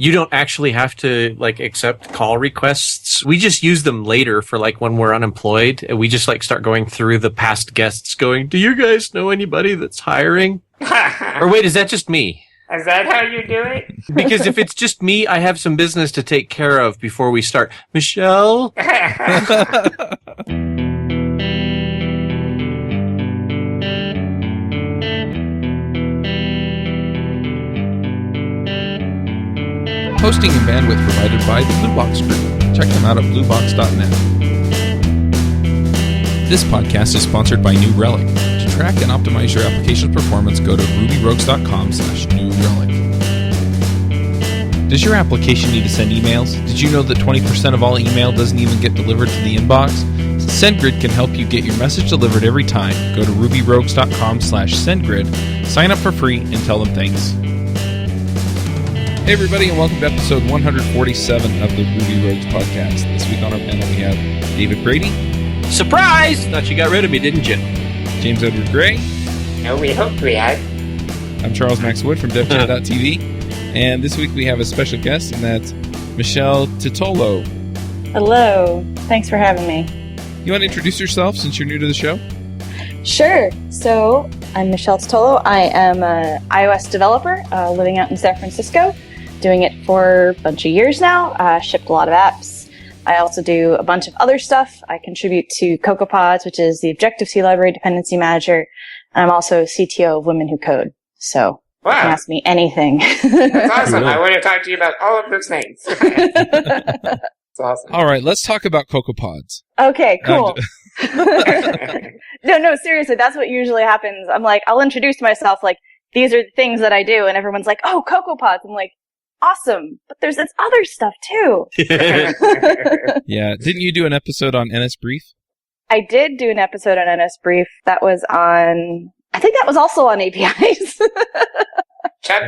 you don't actually have to accept call requests. We just use them later for when we're unemployed, and we just start going through the past guests going, do you guys know anybody that's hiring? Or wait, is that just me? Is that how you do it? Because if it's just me, I have some business to take care of before we start. Michelle? Hosting and bandwidth provided by the Blue Box Group. Check them out at bluebox.net. This podcast is sponsored by New Relic. To track and optimize your application's performance, go to rubyrogues.com/New Relic. Does your application need to send emails? Did you know that 20% of all email doesn't even get delivered to the inbox? SendGrid can help you get your message delivered every time. Go to rubyrogues.com/SendGrid, sign up for free, and tell them thanks. Hey everybody, and welcome to episode 147 of the Ruby Rogues podcast. This week on our panel we have David Brady. Surprise! Thought you got rid of me, didn't you? James Edward Gray. No, we hoped we had. I'm Charles Max Wood from DevChat.tv. And this week we have a special guest, and that's Michele Titolo. Hello. Thanks for having me. You want to introduce yourself since you're new to the show? Sure. So, I'm Michele Titolo. I am an iOS developer living out in San Francisco, doing it for a bunch of years now. Shipped a lot of apps. I also do a bunch of other stuff. I contribute to CocoaPods, which is the Objective-C Library Dependency Manager. And I'm also CTO of Women Who Code. So, Wow. You can ask me anything. That's awesome. I want to talk to you about all of those things. That's awesome. All right, let's talk about CocoaPods. Okay, cool. No, seriously, that's what usually happens. I'm like, I'll introduce myself, these are the things that I do, and everyone's like, oh, CocoaPods. I'm like, awesome, but there's this other stuff too. Yeah, didn't you do an episode on NS Brief? I did do an episode on NS Brief. That was I think that was also on APIs. Chuck,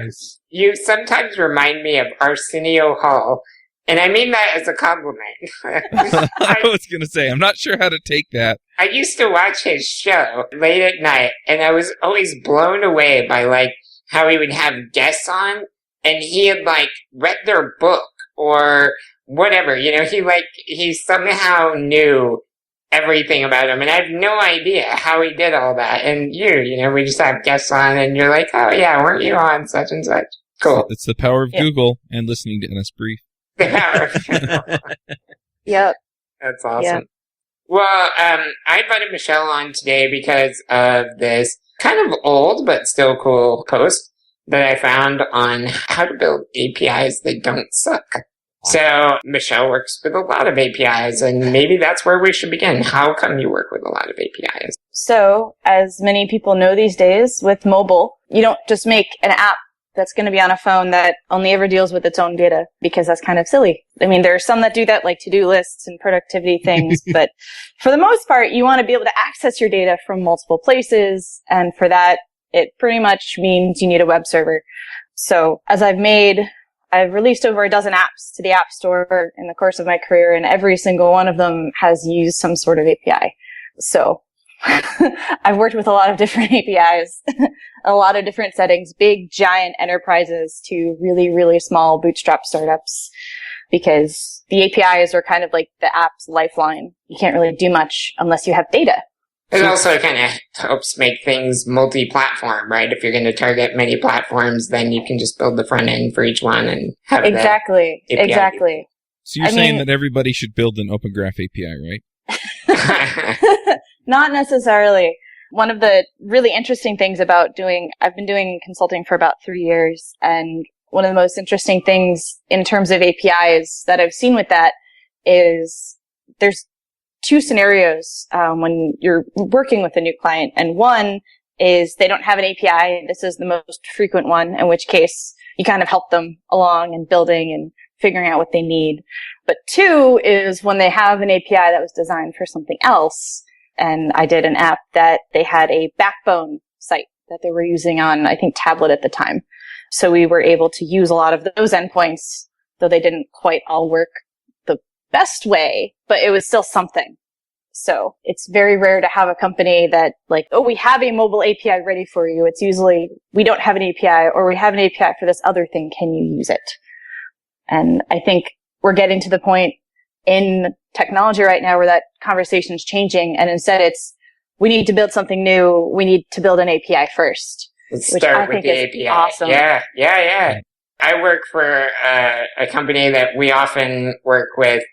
you sometimes remind me of Arsenio Hall, and I mean that as a compliment. I was going to say, I'm not sure how to take that. I used to watch his show late at night, and I was always blown away by, how he would have guests on, and he had, read their book, or whatever, he somehow knew everything about him, and I have no idea how he did all that, and we just have guests on, and you're like, oh yeah, weren't you on such and such? Cool. It's the power of Google and listening to NS Brief. The power of Yep. That's awesome. Yep. Well, I invited Michele on today because of this kind of old but still cool post that I found on how to build APIs that don't suck. So Michele works with a lot of APIs, and maybe that's where we should begin. How come you work with a lot of APIs? So, as many people know these days, with mobile, you don't just make an app that's going to be on a phone that only ever deals with its own data, because that's kind of silly. I mean, there are some that do that, like to-do lists and productivity things, but for the most part, you want to be able to access your data from multiple places, and for that, it pretty much means you need a web server. So, as I've released over a dozen apps to the App Store in the course of my career, and every single one of them has used some sort of API. So I've worked with a lot of different APIs, a lot of different settings, big, giant enterprises to really, really small bootstrap startups, because the APIs are kind of like the app's lifeline. You can't really do much unless you have data. It also kind of helps make things multi-platform, right? If you're going to target many platforms, then you can just build the front end for each one and have Exactly. So you're saying that everybody should build an Open Graph API, right? Not necessarily. One of the really interesting things about I've been doing consulting for about 3 years, and one of the most interesting things in terms of APIs that I've seen with that is there's two scenarios when you're working with a new client, and one is they don't have an API. This is the most frequent one, in which case you kind of help them along and building and figuring out what they need. But two is when they have an API that was designed for something else, and I did an app that they had a backbone site that they were using on, I think, tablet at the time. So we were able to use a lot of those endpoints, though they didn't quite all work the best way, but it was still something. So it's very rare to have a company that we have a mobile API ready for you. It's usually, we don't have an API, or we have an API for this other thing. Can you use it? And I think we're getting to the point in technology right now where that conversation is changing. And instead it's, we need to build something new. We need to build an API first. Let's which start I with think the is API. awesome. Yeah. I work for a company that we often work with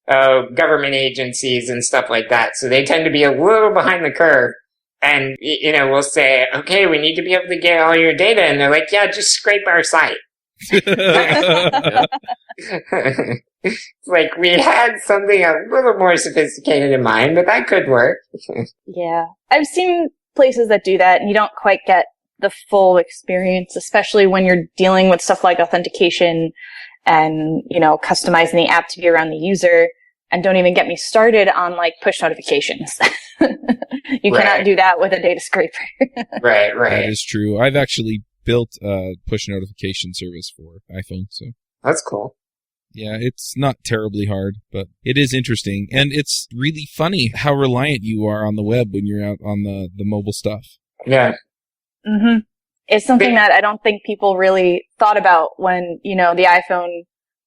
government agencies and stuff like that. So they tend to be a little behind the curve. And, we'll say, okay, we need to be able to get all your data. And they're like, yeah, just scrape our site. Like, we had something a little more sophisticated in mind, but that could work. Yeah. I've seen places that do that, and you don't quite get the full experience, especially when you're dealing with stuff like authentication and, customizing the app to be around the user. And don't even get me started on like push notifications. You cannot do that with a data scraper. Right. That is true. I've actually built a push notification service for iPhone, so. That's cool. Yeah, it's not terribly hard, but it is interesting. And it's really funny how reliant you are on the web when you're out on the mobile stuff. Yeah. Mm-hmm. It's something that I don't think people really thought about when, the iPhone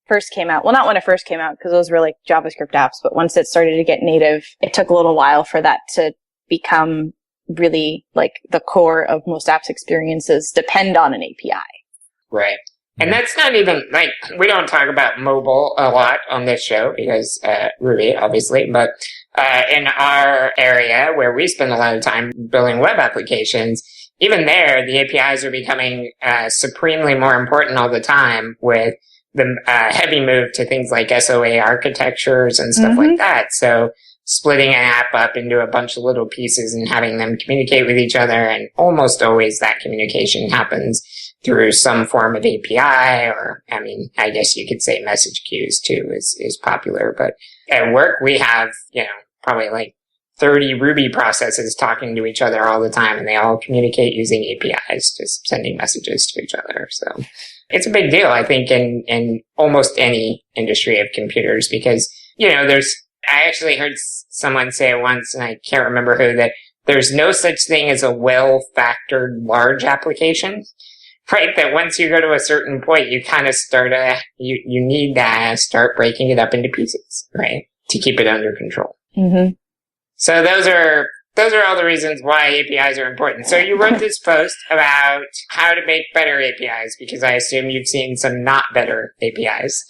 first came out. Well, not when it first came out, because those were like JavaScript apps, but once it started to get native, it took a little while for that to become really like the core of most apps experiences depend on an API. Right. And that's not even, like, we don't talk about mobile a lot on this show because, Ruby, obviously, but, in our area where we spend a lot of time building web applications, even there, the APIs are becoming, supremely more important all the time with the, heavy move to things like SOA architectures and stuff like that. So splitting an app up into a bunch of little pieces and having them communicate with each other, and almost always that communication happens through some form of API, or, I guess you could say message queues too is popular. But at work, we have, probably like 30 Ruby processes talking to each other all the time, and they all communicate using APIs, just sending messages to each other. So it's a big deal, I think, in almost any industry of computers, because, I actually heard someone say it once, and I can't remember who, that there's no such thing as a well-factored large application. Right, that once you go to a certain point, you kind of you need to start breaking it up into pieces, right, to keep it under control. Mm-hmm. So those are all the reasons why APIs are important. So you wrote this post about how to make better APIs, because I assume you've seen some not better APIs.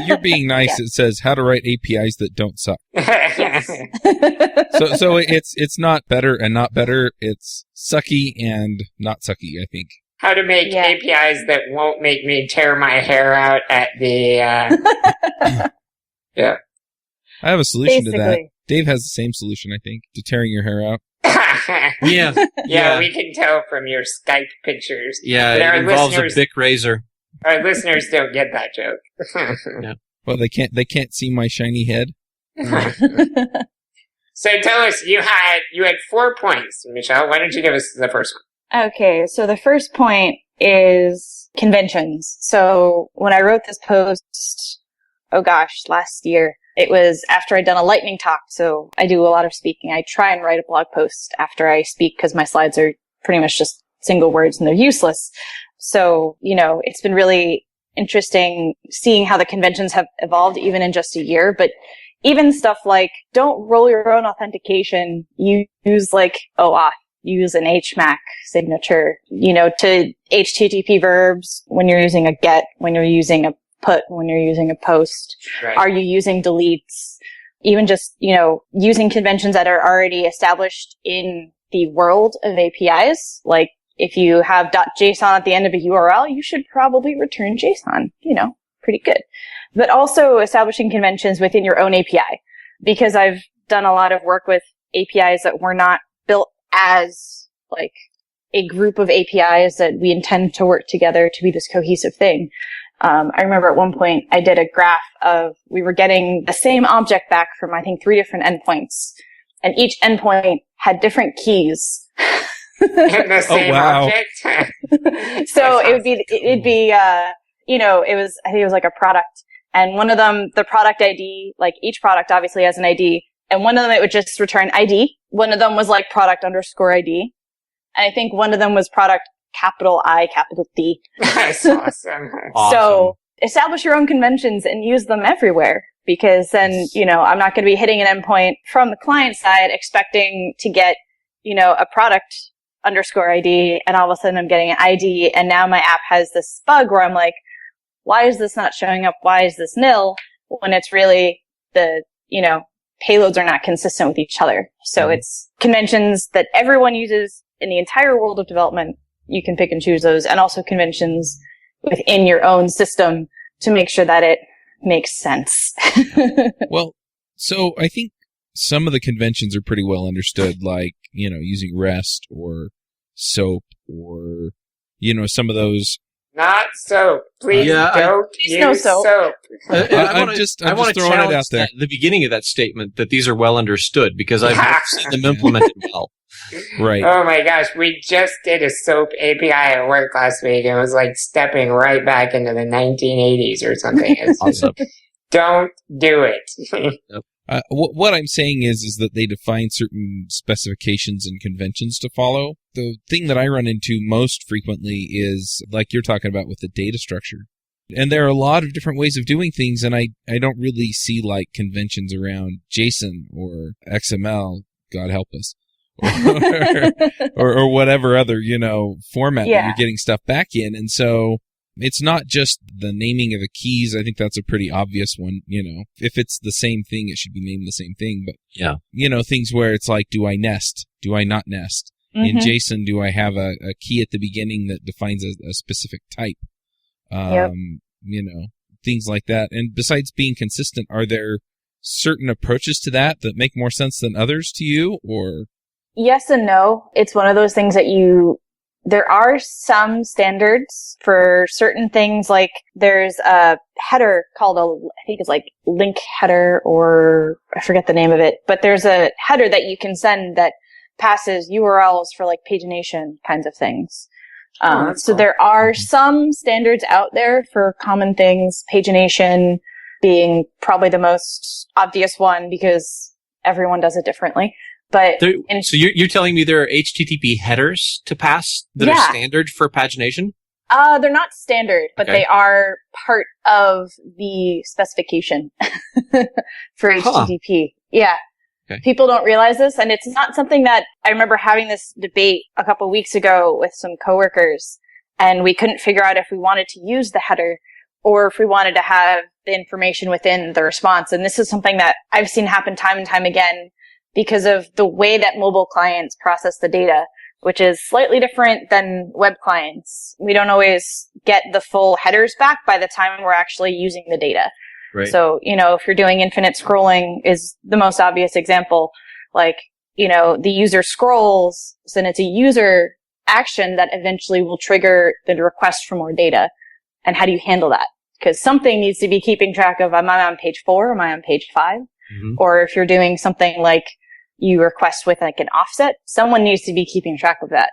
You're being nice. Yeah. It says how to write APIs that don't suck. Yes. So it's not better and not better. It's sucky and not sucky, I think. How to make APIs that won't make me tear my hair out at the, yeah. I have a solution to that. Dave has the same solution, I think, to tearing your hair out. Yeah, we can tell from your Skype pictures. Yeah, it involves a Bic razor. Our listeners don't get that joke. Yeah. Well, they can't see my shiny head. So tell us, you had 4 points, Michelle. Why don't you give us the first one? Okay, so the first point is conventions. So when I wrote this post, last year, it was after I'd done a lightning talk. So I do a lot of speaking. I try and write a blog post after I speak because my slides are pretty much just single words and they're useless. So, it's been really interesting seeing how the conventions have evolved even in just a year. But even stuff like don't roll your own authentication, use like OAuth. Use an HMAC signature, to HTTP verbs when you're using a get, when you're using a put, when you're using a post. Right. Are you using deletes? Even just, using conventions that are already established in the world of APIs. Like if you have .json at the end of a URL, you should probably return JSON, pretty good. But also establishing conventions within your own API, because I've done a lot of work with APIs that were not built as like a group of APIs that we intend to work together to be this cohesive thing. I remember at one point I did a graph of, we were getting the same object back from I think 3 different endpoints, and each endpoint had different keys. The same object? So it'd be, I think it was like a product, and one of them, the product ID, like each product obviously has an ID, and one of them it would just return ID. One of them was like product _ID. And I think one of them was product capital I, capital D. That's awesome. So establish your own conventions and use them everywhere. Because then, I'm not going to be hitting an endpoint from the client side expecting to get, a product underscore ID, and all of a sudden I'm getting an ID, and now my app has this bug where I'm like, why is this not showing up? Why is this nil? When it's really the, payloads are not consistent with each other. So it's conventions that everyone uses in the entire world of development. You can pick and choose those, and also conventions within your own system to make sure that it makes sense. Well, so I think some of the conventions are pretty well understood, like, using REST or SOAP or, some of those. Not soap. Please don't use soap. I want to challenge the beginning of that statement that these are well understood, because I've never seen them implemented well. Right. Oh my gosh, we just did a SOAP API at work last week, and it was like stepping right back into the 1980s or something. It's awesome. Don't do it. What I'm saying is that they define certain specifications and conventions to follow. The thing that I run into most frequently is, like you're talking about with the data structure. And there are a lot of different ways of doing things, and I don't really see like conventions around JSON or XML, God help us, or whatever other, format that you're getting stuff back in. And so it's not just the naming of the keys. I think that's a pretty obvious one. If it's the same thing, it should be named the same thing. But, things where it's like, do I nest? Do I not nest? In JSON, do I have a key at the beginning that defines a specific type? Things like that. And besides being consistent, are there certain approaches to that make more sense than others to you, or? Yes and no. It's one of those things that there are some standards for certain things, like there's a header called I think it's like link header, or I forget the name of it, but there's a header that you can send that passes URLs for like pagination kinds of things. So there are some standards out there for common things, pagination being probably the most obvious one because everyone does it differently. But so you're telling me there are HTTP headers to pass that are standard for pagination? They're not standard, but they are part of the specification for HTTP. Yeah. Okay. People don't realize this, and it's not something that I remember having this debate a couple of weeks ago with some coworkers, and we couldn't figure out if we wanted to use the header or if we wanted to have the information within the response. And this is something that I've seen happen time and time again because of the way that mobile clients process the data, which is slightly different than web clients. We don't always get the full headers back by the time we're actually using the data. Right. So, if you're doing infinite scrolling is the most obvious example. Like, the user scrolls, and it's a user action that eventually will trigger the request for more data. And how do you handle that? Because something needs to be keeping track of, am I on page 4? Am I on page 5? Mm-hmm. Or if you're doing something like you request with like an offset, someone needs to be keeping track of that.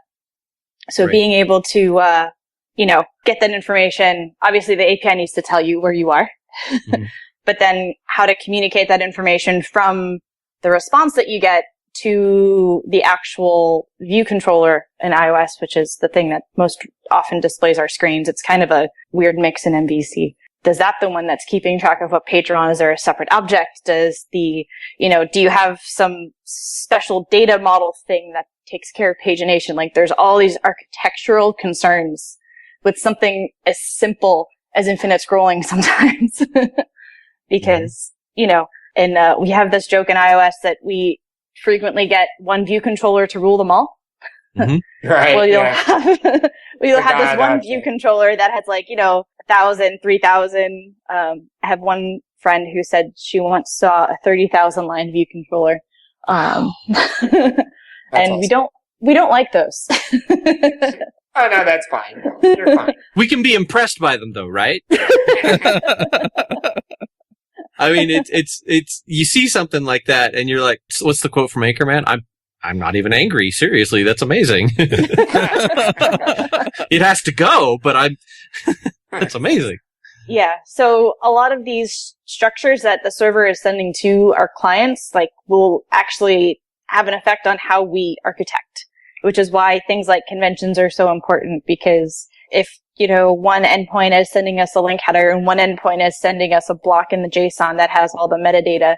So being able to, get that information, obviously the API needs to tell you where you are. Mm-hmm. But then how to communicate that information from the response that you get to the actual view controller in iOS, which is the thing that most often displays our screens. It's kind of a weird mix in MVC. Does that the one that's keeping track of what page you're on? Is there a separate object? Does do you have some special data model thing that takes care of pagination? Like there's all these architectural concerns with something as simple as infinite scrolling sometimes. Because, and we have this joke in iOS that we frequently get one view controller to rule them all. Mm-hmm. Right. Well, you'll have this one view controller that has 1,000, 3,000. I have one friend who said she once saw a 30,000 line view controller. And awesome. we don't like those. Oh, no, that's fine. You're fine. We can be impressed by them, though, right? I mean, it's you see something like that, and you're like, "What's the quote from Anchorman?" I'm not even angry. Seriously, that's amazing. It has to go, but that's amazing. Yeah. So a lot of these structures that the server is sending to our clients, will actually have an effect on how we architect. Which is why things like conventions are so important, because if one endpoint is sending us a link header and one endpoint is sending us a block in the JSON that has all the metadata.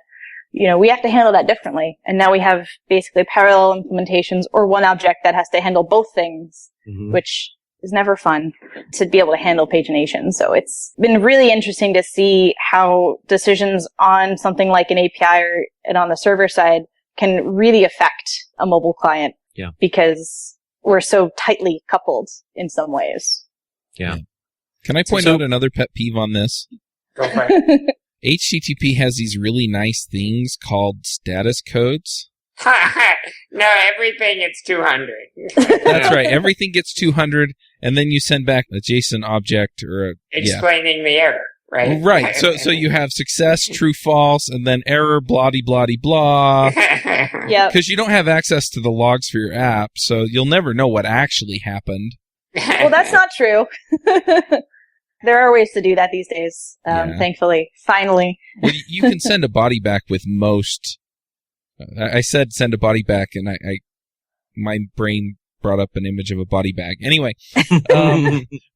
We have to handle that differently. And now we have basically parallel implementations or one object that has to handle both things, which is never fun to be able to handle pagination. So it's been really interesting to see how decisions on something like an API and on the server side can really affect a mobile client. Yeah. Because we're so tightly coupled in some ways. Yeah. Can I point out another pet peeve on this? Go for it. HTTP has these really nice things called status codes. No, everything it's 200. That's right. Everything gets 200, and then you send back a JSON object or explaining the error, right? Right. So you have success, true, false, and then error, bloody, bloody, blah. Yeah. Because you don't have access to the logs for your app, so you'll never know what actually happened. Well, that's not true. There are ways to do that these days, thankfully. Finally. Well, you can send a body back with most. I said send a body back, and my brain brought up an image of a body bag. Anyway,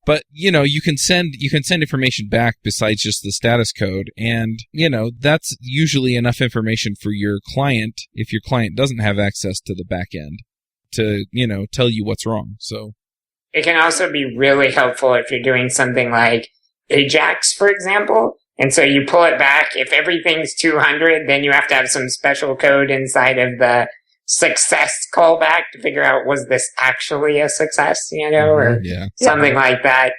but you can send information back besides just the status code, and that's usually enough information for your client if your client doesn't have access to the back end to tell you what's wrong. So. It can also be really helpful if you're doing something like Ajax, for example. And so you pull it back. If everything's 200, then you have to have some special code inside of the success callback to figure out, was this actually a success, or something like that.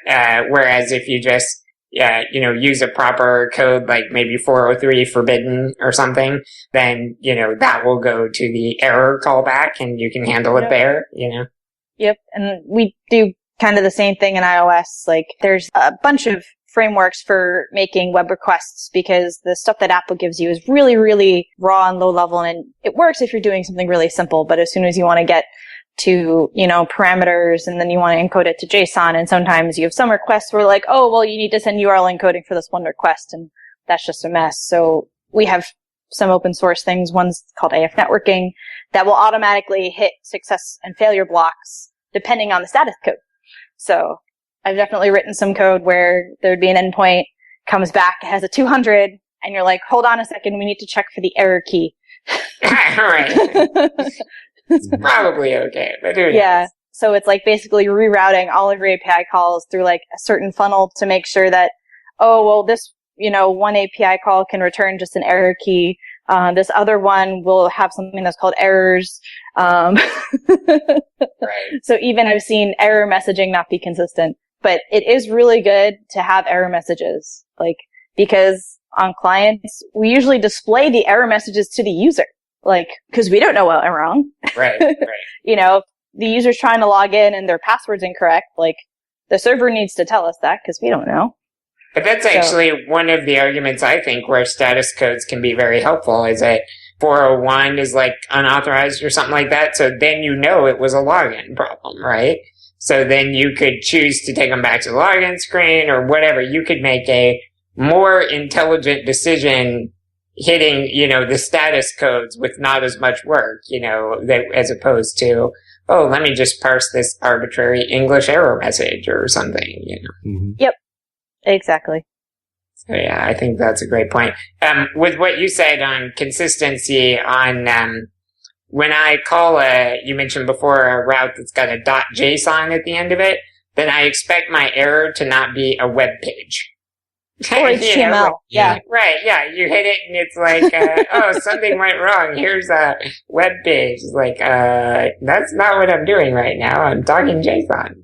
Whereas if you just, use a proper code like maybe 403 forbidden or something, then, that will go to the error callback and you can handle it there, Yep. And we do kind of the same thing in iOS. Like there's a bunch of frameworks for making web requests because the stuff that Apple gives you is really, really raw and low level. And it works if you're doing something really simple. But as soon as you want to get to, parameters and then you want to encode it to JSON, and sometimes you have some requests where like, oh, well, you need to send URL encoding for this one request. And that's just a mess. So we have some open source things. One's called AF networking that will automatically hit success and failure blocks depending on the status code. So I've definitely written some code where there'd be an endpoint, comes back, it has a 200, and you're like, hold on a second, we need to check for the error key. Right. It's probably okay, but who knows? Yeah. So it's like basically rerouting all of your API calls through like a certain funnel to make sure that, this, one API call can return just an error key. This other one will have something that's called errors. Right. So even I've seen error messaging not be consistent, but it is really good to have error messages, because on clients, we usually display the error messages to the user, because we don't know what went wrong. Right. If the user's trying to log in and their password's incorrect, the server needs to tell us that because we don't know. But that's actually one of the arguments, I think, where status codes can be very helpful, is that 401 is unauthorized or something like that. So then it was a login problem, right? So then you could choose to take them back to the login screen or whatever. You could make a more intelligent decision hitting, the status codes with not as much work, as opposed to, let me just parse this arbitrary English error message or something, Mm-hmm. Yep. Exactly. So yeah, I think that's a great point. With what you said on consistency on, when I call you mentioned before a route that's got a .json at the end of it, then I expect my error to not be a web page. Or HTML. Yeah. Right. Yeah. You hit it and it's like, something went wrong. Here's a web page. It's like, that's not what I'm doing right now. I'm talking JSON.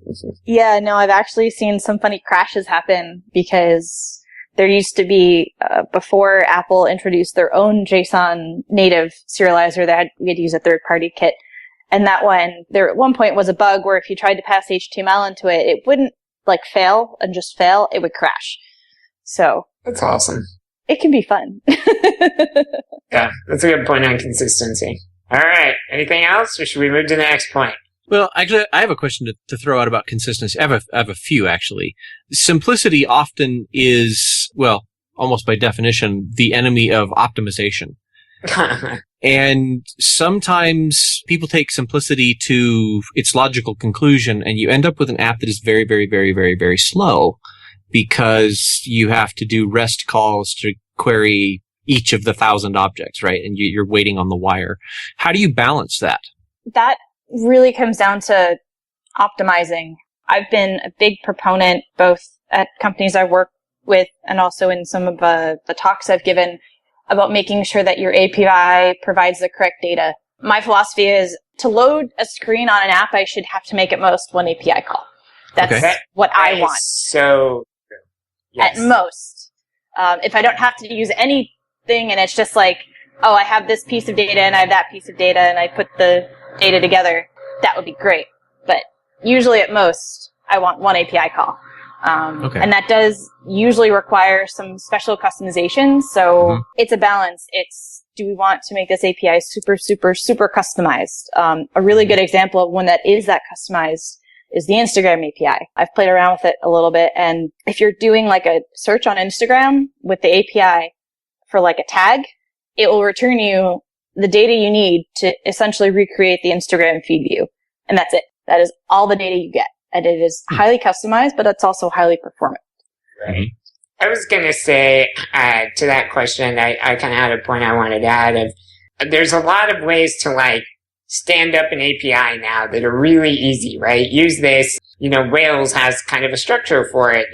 Yeah, no, I've actually seen some funny crashes happen because there used to be, before Apple introduced their own JSON native serializer, we had to use a third-party kit. And that one, there at one point was a bug where if you tried to pass HTML into it, it wouldn't fail and just fail. It would crash. So. That's awesome. It can be fun. Yeah, that's a good point on consistency. All right. Anything else, or should we move to the next point? Well, actually, I have a question to throw out about consistency. I have a few, actually. Simplicity often is, almost by definition, the enemy of optimization. And sometimes people take simplicity to its logical conclusion, and you end up with an app that is very, very, very, very, very slow because you have to do REST calls to query each of the 1,000 objects, right? And you're waiting on the wire. How do you balance that? That really comes down to optimizing. I've been a big proponent, both at companies I work with and also in some of the talks I've given, about making sure that your API provides the correct data. My philosophy is to load a screen on an app, I should have to make at most one API call. That's what I want. So, yes. At most. If I don't have to use anything and it's just like, oh, I have this piece of data and I have that piece of data and I put the data together, that would be great. But usually at most, I want one API call. And that does usually require some special customization. So it's a balance. It's, do we want to make this API super, super, super customized? A really good example of one that is that customized is the Instagram API. I've played around with it a little bit. And if you're doing like a search on Instagram with the API for like a tag, it will return you the data you need to essentially recreate the Instagram feed view. And that's it. That is all the data you get. And it is highly customized, but it's also highly performant. Right. I was going to say, to that question, I kind of had a point I wanted to add of, there's a lot of ways to like stand up an API now that are really easy, right? Use this, Rails has kind of a structure for it,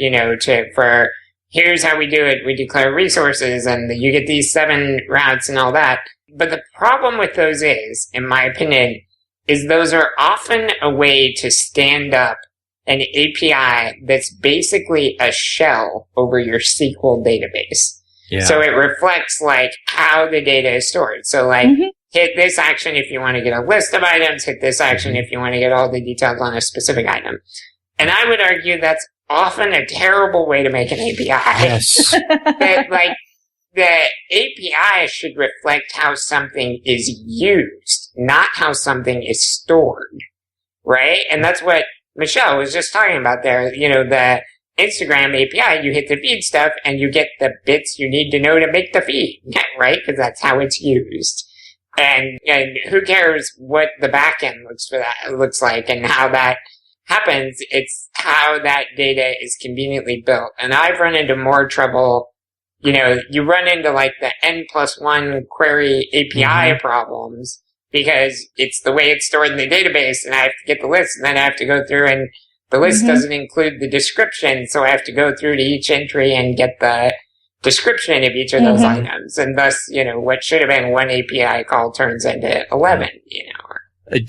for here's how we do it. We declare resources and you get these 7 routes and all that. But the problem with those is, in my opinion, is those are often a way to stand up an API that's basically a shell over your SQL database. Yeah. So it reflects like how the data is stored. So like hit this action if you want to get a list of items, hit this action if you want to get all the details on a specific item. And I would argue that's often a terrible way to make an API. Yes. That like the API should reflect how something is used, not how something is stored, right? And that's what Michele was just talking about there. The Instagram API, you hit the feed stuff and you get the bits you need to know to make the feed, right? Because that's how it's used. And who cares what the backend looks like and how that happens? It's how that data is conveniently built. And I've run into more trouble. You run into like the N+1 query API problems because it's the way it's stored in the database and I have to get the list and then I have to go through and the list doesn't include the description. So I have to go through to each entry and get the description of each of those items. And thus, what should have been one API call turns into 11,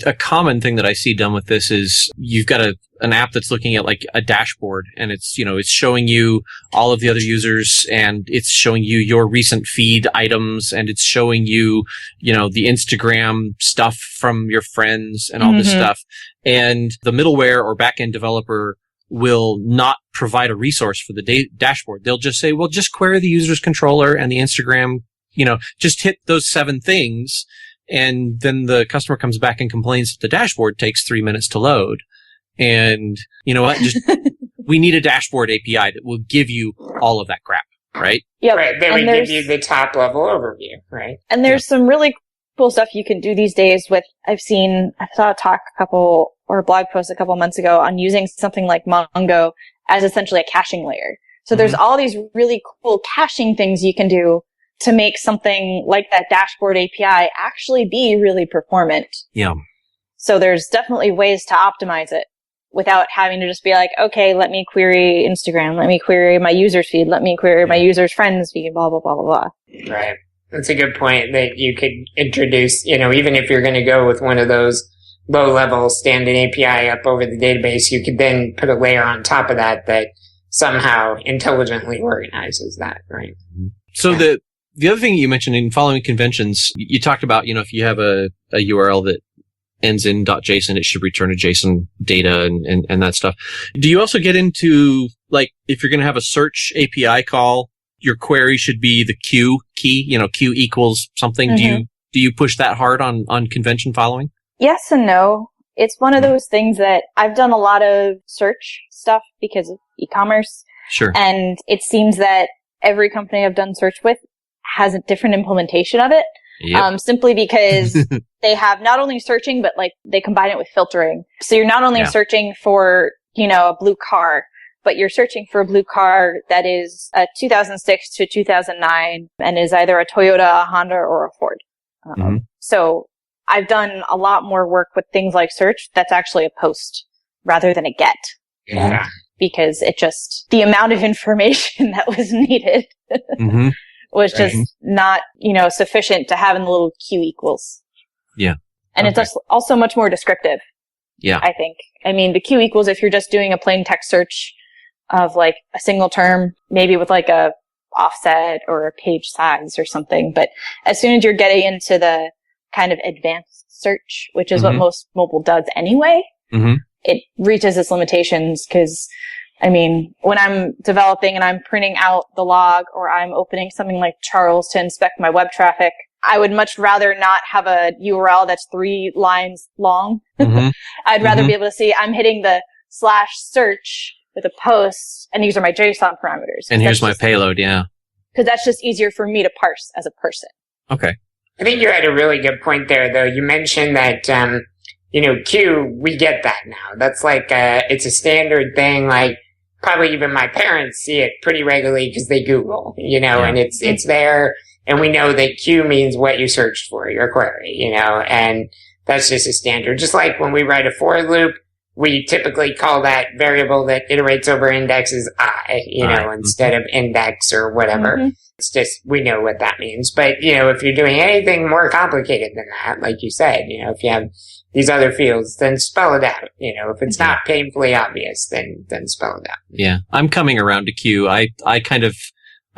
A common thing that I see done with this is you've got an app that's looking at like a dashboard and it's, it's showing you all of the other users and it's showing you your recent feed items and it's showing you, the Instagram stuff from your friends and all this stuff. And the middleware or backend developer will not provide a resource for the dashboard. They'll just say, well, just query the user's controller and the Instagram, just hit those 7 things. And then the customer comes back and complains that the dashboard takes 3 minutes to load. And you know what? We need a dashboard API that will give you all of that crap, right? Yeah. Right. Then we give you the top level overview, right? And there's some really cool stuff you can do these days with, I saw a talk or a blog post a couple months ago on using something like Mongo as essentially a caching layer. So there's all these really cool caching things you can do to make something like that dashboard API actually be really performant. Yeah. So there's definitely ways to optimize it without having to just be like, okay, let me query Instagram, let me query my user's feed, let me query my user's friend's feed, blah, blah, blah, blah, blah. Right. That's a good point that you could introduce, even if you're going to go with one of those low-level stand an API up over the database, you could then put a layer on top of that somehow intelligently organizes that, right? So the other thing you mentioned in following conventions, you talked about, if you have a URL that ends in .json, it should return a JSON data and that stuff. Do you also get into, like, if you're going to have a search API call, your query should be the Q key, Q equals something. Do you push that hard on convention following? Yes and no. It's one of those things that I've done a lot of search stuff because of e-commerce. Sure. And it seems that every company I've done search with has a different implementation of it. Yep. Simply because they have not only searching, but like they combine it with filtering. So you're not only searching for, a blue car, but you're searching for a blue car that is a 2006 to 2009 and is either a Toyota, a Honda, or a Ford. So I've done a lot more work with things like search that's actually a post rather than a get. Yeah. Because the amount of information that was needed was just not, sufficient to have in the little Q equals. Yeah. And it's also much more descriptive. Yeah. I think. I mean, the Q equals, if you're just doing a plain text search of like a single term, maybe with like a offset or a page size or something. But as soon as you're getting into the kind of advanced search, which is what most mobile does anyway, it reaches its limitations because, I mean, when I'm developing and I'm printing out the log or I'm opening something like Charles to inspect my web traffic, I would much rather not have a URL that's 3 lines long. I'd rather be able to see I'm hitting the /search with a post, and these are my JSON parameters. And here's my payload, yeah. Because that's just easier for me to parse as a person. Okay. I think you had a really good point there, though. You mentioned that, Q, we get that now. That's like, it's a standard thing. Like, probably even my parents see it pretty regularly because they Google, and it's there. And we know that Q means what you searched for, your query, and that's just a standard. Just like when we write a for loop, we typically call that variable that iterates over indexes I, instead of index or whatever. It's just, we know what that means. But, if you're doing anything more complicated than that, like you said, if you have these other fields, then spell it out. If it's not painfully obvious, then spell it out. Yeah. I'm coming around to Q. I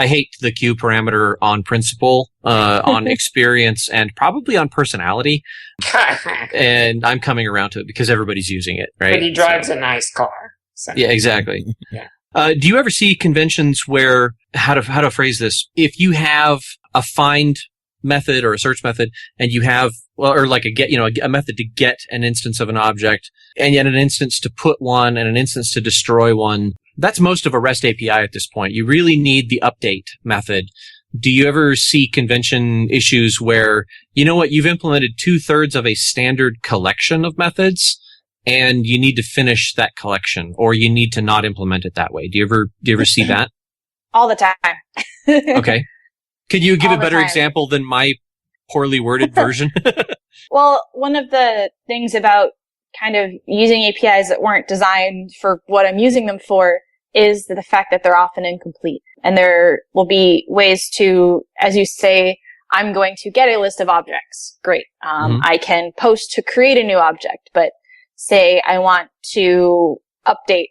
hate the Q parameter on principle, on experience, and probably on personality. And I'm coming around to it because everybody's using it, right? But he drives a nice car. So. Yeah, exactly. Yeah. Do you ever see conventions where, how to phrase this? If you have a find method or a search method, and you have, or like a get, a method to get an instance of an object, and yet an instance to put one, and an instance to destroy one. That's most of a REST API at this point. You really need the update method. Do you ever see convention issues where, you've implemented 2/3 of a standard collection of methods, and you need to finish that collection, or you need to not implement it that way? Do you ever see that? All the time. Okay. Could you give a better example than my poorly worded version? Well, one of the things about kind of using APIs that weren't designed for what I'm using them for is the fact that they're often incomplete. And there will be ways to, as you say, I'm going to get a list of objects. Great. I can post to create a new object, but say I want to update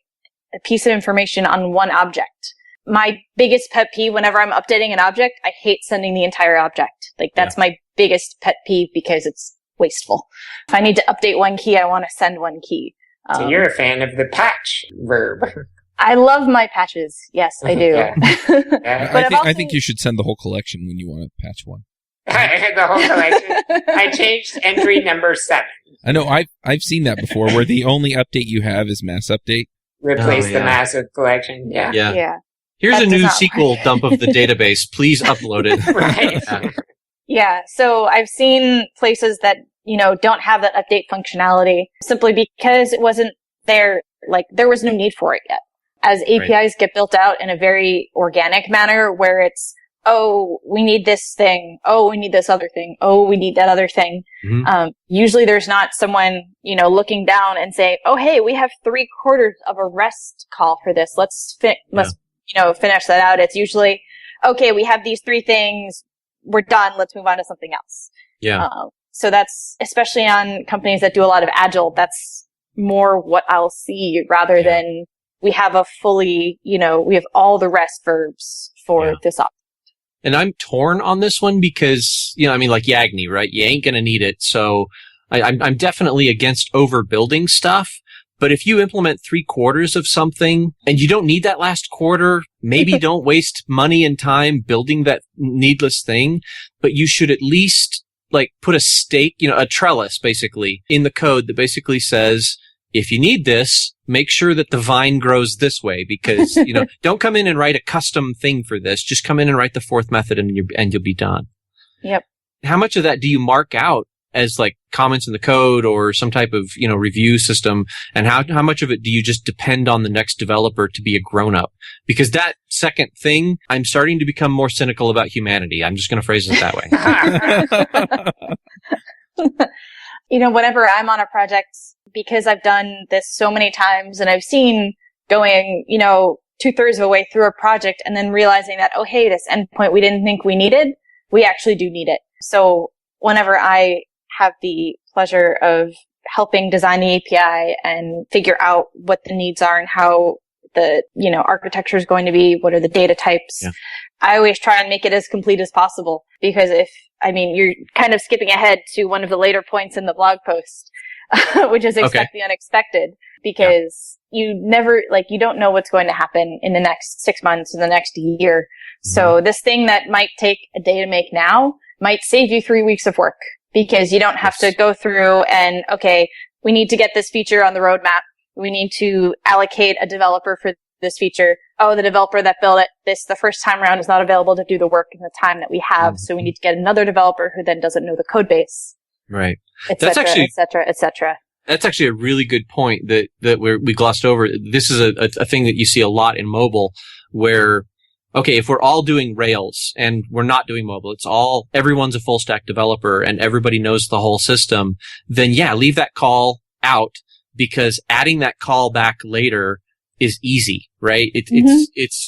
a piece of information on one object. My biggest pet peeve whenever I'm updating an object, I hate sending the entire object. Like that's my biggest pet peeve because it's wasteful. If I need to update one key, I want to send one key. So you're a fan of the patch verb. I love my patches. Yes, I do. I think you should send the whole collection when you want to patch one. The whole collection. I changed entry number 7. I know. I've seen that before, where the only update you have is mass update. Replace the massive collection. Yeah. Here's a new SQL dump of the database. Please upload it. Right. Yeah. So I've seen places that, don't have that update functionality simply because it wasn't there. Like there was no need for it yet. As APIs get built out in a very organic manner where it's, oh, we need this thing. Oh, we need this other thing. Oh, we need that other thing. Usually there's not someone, looking down and saying, oh, hey, we have 3/4 of a REST call for this. Let's finish that out. It's usually, okay, we have these 3 things. We're done. Let's move on to something else. Yeah. So that's, especially on companies that do a lot of agile, that's more what I'll see rather than we have a fully, we have all the REST verbs for this object. And I'm torn on this one because, like Yagni, right? You ain't going to need it. So I'm definitely against overbuilding stuff. But if you implement 3/4 of something and you don't need that last quarter, maybe don't waste money and time building that needless thing, but you should at least put a stake, a trellis basically in the code that basically says, if you need this, make sure that the vine grows this way because, don't come in and write a custom thing for this. Just come in and write the 4th method and you'll be done. Yep. how much of that do you mark out as like comments in the code or some type of, review system? And how much of it do you just depend on the next developer to be a grown up? Because that second thing, I'm starting to become more cynical about humanity. I'm just going to phrase it that way. Whenever I'm on a project, because I've done this so many times and I've seen going, 2/3 of the way through a project and then realizing that, oh, hey, this endpoint we didn't think we needed, we actually do need it. So whenever I have the pleasure of helping design the API and figure out what the needs are and how the, architecture is going to be, what are the data types, I always try and make it as complete as possible. Because you're kind of skipping ahead to one of the later points in the blog post, which is expect the unexpected, because you never, you don't know what's going to happen in the next 6 months, in the next year. Mm-hmm. So this thing that might take a day to make now might save you 3 weeks of work, because you don't have to go through and, okay, we need to get this feature on the roadmap. We need to allocate a developer for this feature. Oh, the developer that built it the first time around is not available to do the work in the time that we have. Mm-hmm. So we need to get another developer who then doesn't know the code base. Right. Et cetera. That's actually a really good point that we glossed over. This is a thing that you see a lot in mobile where, okay, if we're all doing Rails and we're not doing mobile, everyone's a full stack developer and everybody knows the whole system, then leave that call out, because adding that call back later is easy, right?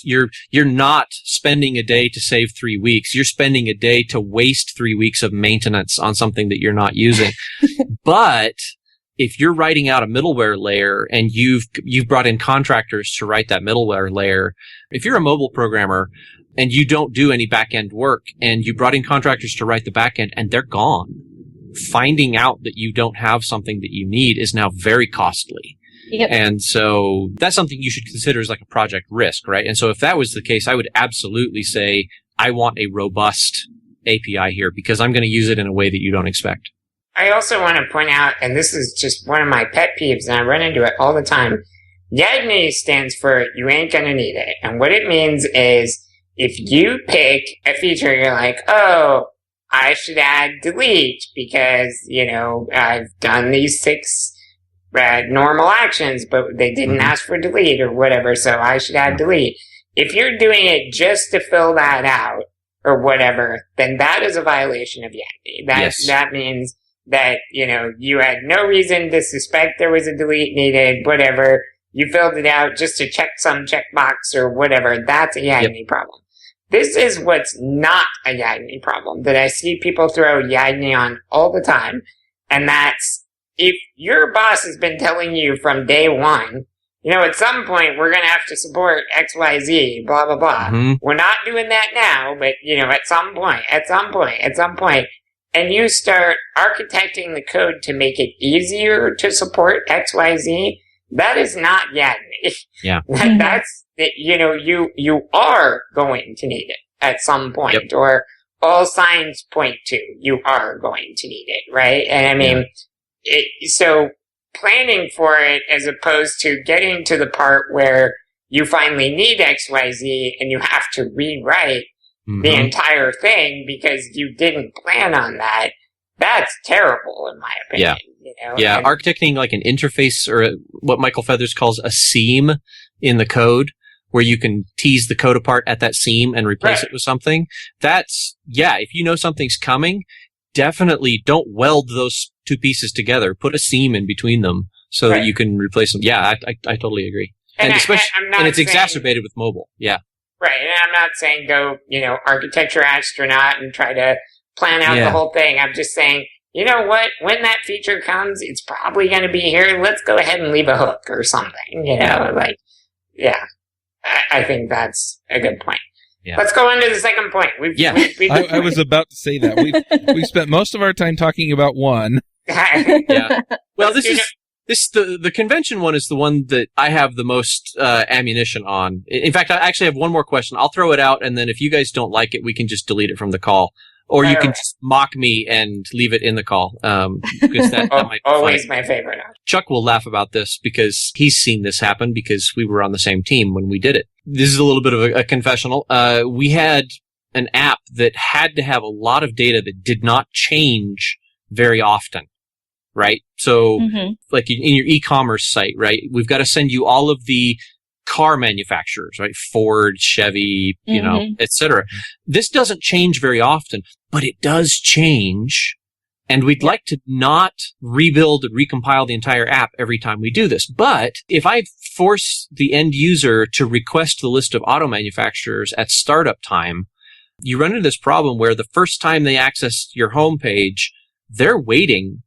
You're not spending a day to save 3 weeks. You're spending a day to waste 3 weeks of maintenance on something that you're not using. But if you're writing out a middleware layer and you've brought in contractors to write that middleware layer, if you're a mobile programmer and you don't do any back-end work and you brought in contractors to write the back-end and they're gone, finding out that you don't have something that you need is now very costly. Yep. And so that's something you should consider as like a project risk, right? And so if that was the case, I would absolutely say, I want a robust API here because I'm going to use it in a way that you don't expect. I also want to point out, and this is just one of my pet peeves, and I run into it all the time, YAGNI stands for you ain't gonna need it. And what it means is if you pick a feature, you're like, oh, I should add delete because, I've done these 6 normal actions, but they didn't ask for delete or whatever, so I should add delete. If you're doing it just to fill that out or whatever, then that is a violation of YAGNI. That means that, you had no reason to suspect there was a delete needed, whatever. You filled it out just to check some checkbox or whatever. That's a YAGNI problem. This is what's not a YAGNI problem that I see people throw YAGNI on all the time. And that's if your boss has been telling you from day one, at some point we're going to have to support XYZ, blah, blah, blah. Mm-hmm. We're not doing that now, but, at some point. And you start architecting the code to make it easier to support XYZ, that is not YAGNI. Yeah. That's, you are going to need it at some point, or all signs point to you are going to need it, right? And so planning for it as opposed to getting to the part where you finally need XYZ and you have to rewrite the entire thing because you didn't plan on that, that's terrible in my opinion. Yeah. Architecting like an interface or what Michael Feathers calls a seam in the code where you can tease the code apart at that seam and replace it with something. That's, if you know something's coming, definitely don't weld those 2 pieces together. Put a seam in between them so that you can replace them. Yeah, I totally agree. And it's exacerbated with mobile. Yeah. Right, and I'm not saying go, architecture astronaut and try to plan out the whole thing. I'm just saying, you know what? When that feature comes, it's probably going to be here. Let's go ahead and leave a hook or something, I think that's a good point. Yeah. Let's go on to the second point. I was about to say that. We've spent most of our time talking about one. Well, the convention one is the one that I have the most ammunition on. In fact, I actually have one more question. I'll throw it out, and then if you guys don't like it, we can just delete it from the call. Or you can just mock me and leave it in the call. Because that might be always funny. My favorite. Chuck will laugh about this because he's seen this happen because we were on the same team when we did it. This is a little bit of a confessional. We had an app that had to have a lot of data that did not change very often, right? So like in your e-commerce site, right? We've got to send you all of the car manufacturers, right? Ford, Chevy, you know, et cetera. This doesn't change very often, but it does change. And we'd like to not rebuild and recompile the entire app every time we do this. But if I force the end user to request the list of auto manufacturers at startup time, you run into this problem where the first time they access your homepage, they're waiting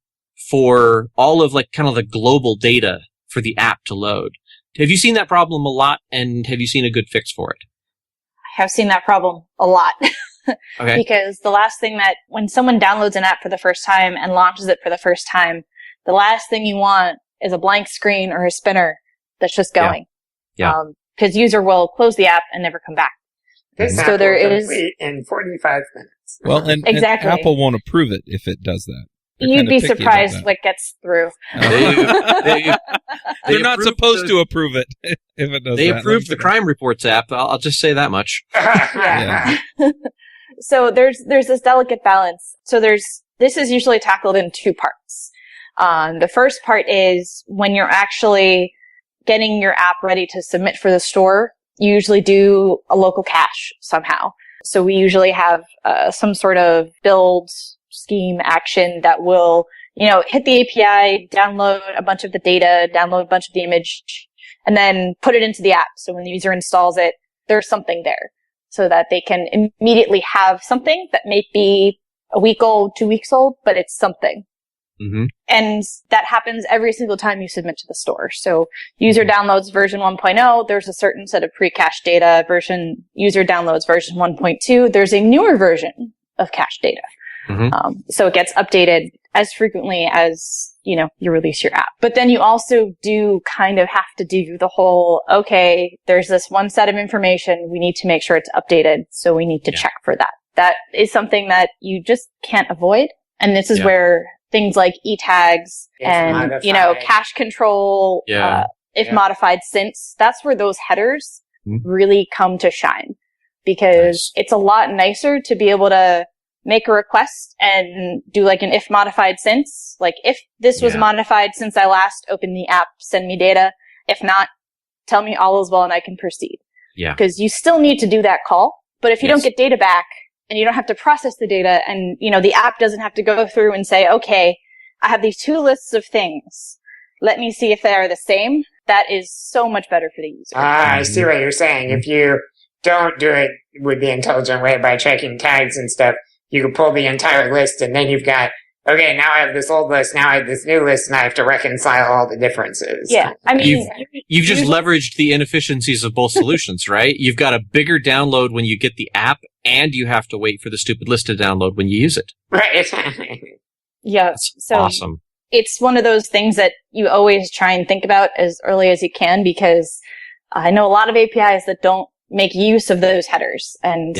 for all of like kind of the global data for the app to load. Have you seen that problem a lot, and have you seen a good fix for it? I have seen that problem a lot. Okay. Because the last thing that, when someone downloads an app for the first time and launches it for the first time, the last thing you want is a blank screen or a spinner that's just going. Yeah. Because user will close the app and never come back. This app will complete in 45 minutes. Well, and Apple won't approve it if it does that. You'd be surprised what gets through. They're not supposed to approve it if it does. They approved the Crime Reports app. I'll just say that much. Yeah. So there's this delicate balance. So this is usually tackled in two parts. The first part is when you're actually getting your app ready to submit for the store, you usually do a local cache somehow. So we usually have some sort of build scheme action that will, hit the API, download a bunch of the data, download a bunch of the image, and then put it into the app. So when the user installs it, there's something there so that they can immediately have something that may be a week old, 2 weeks old, but it's something. Mm-hmm. And that happens every single time you submit to the store. So user downloads version 1.0, there's a certain set of pre-cached data. User downloads version 1.2, there's a newer version of cached data. Mm-hmm. So it gets updated as frequently as, you release your app. But then you also do kind of have to do the whole, okay, there's this one set of information, we need to make sure it's updated, so we need to check for that. That is something that you just can't avoid. And this is where things like e-tags and, cache control, if modified since, that's where those headers really come to shine. Because it's a lot nicer to be able to make a request and do like an if modified since. Like, if this was modified since I last opened the app, send me data. If not, tell me all is well and I can proceed. Yeah. Because you still need to do that call. But if you don't get data back and you don't have to process the data and, the app doesn't have to go through and say, okay, I have these two lists of things. Let me see if they are the same. That is so much better for the user. I see what you're saying. If you don't do it with the intelligent way by checking tags and stuff, you can pull the entire list, and then you've got, okay, now I have this old list, now I have this new list, and I have to reconcile all the differences. Yeah, I mean... You've just leveraged the inefficiencies of both solutions, right? You've got a bigger download when you get the app, and you have to wait for the stupid list to download when you use it. Right. Yeah, that's so awesome. It's one of those things that you always try and think about as early as you can, because I know a lot of APIs that don't make use of those headers, and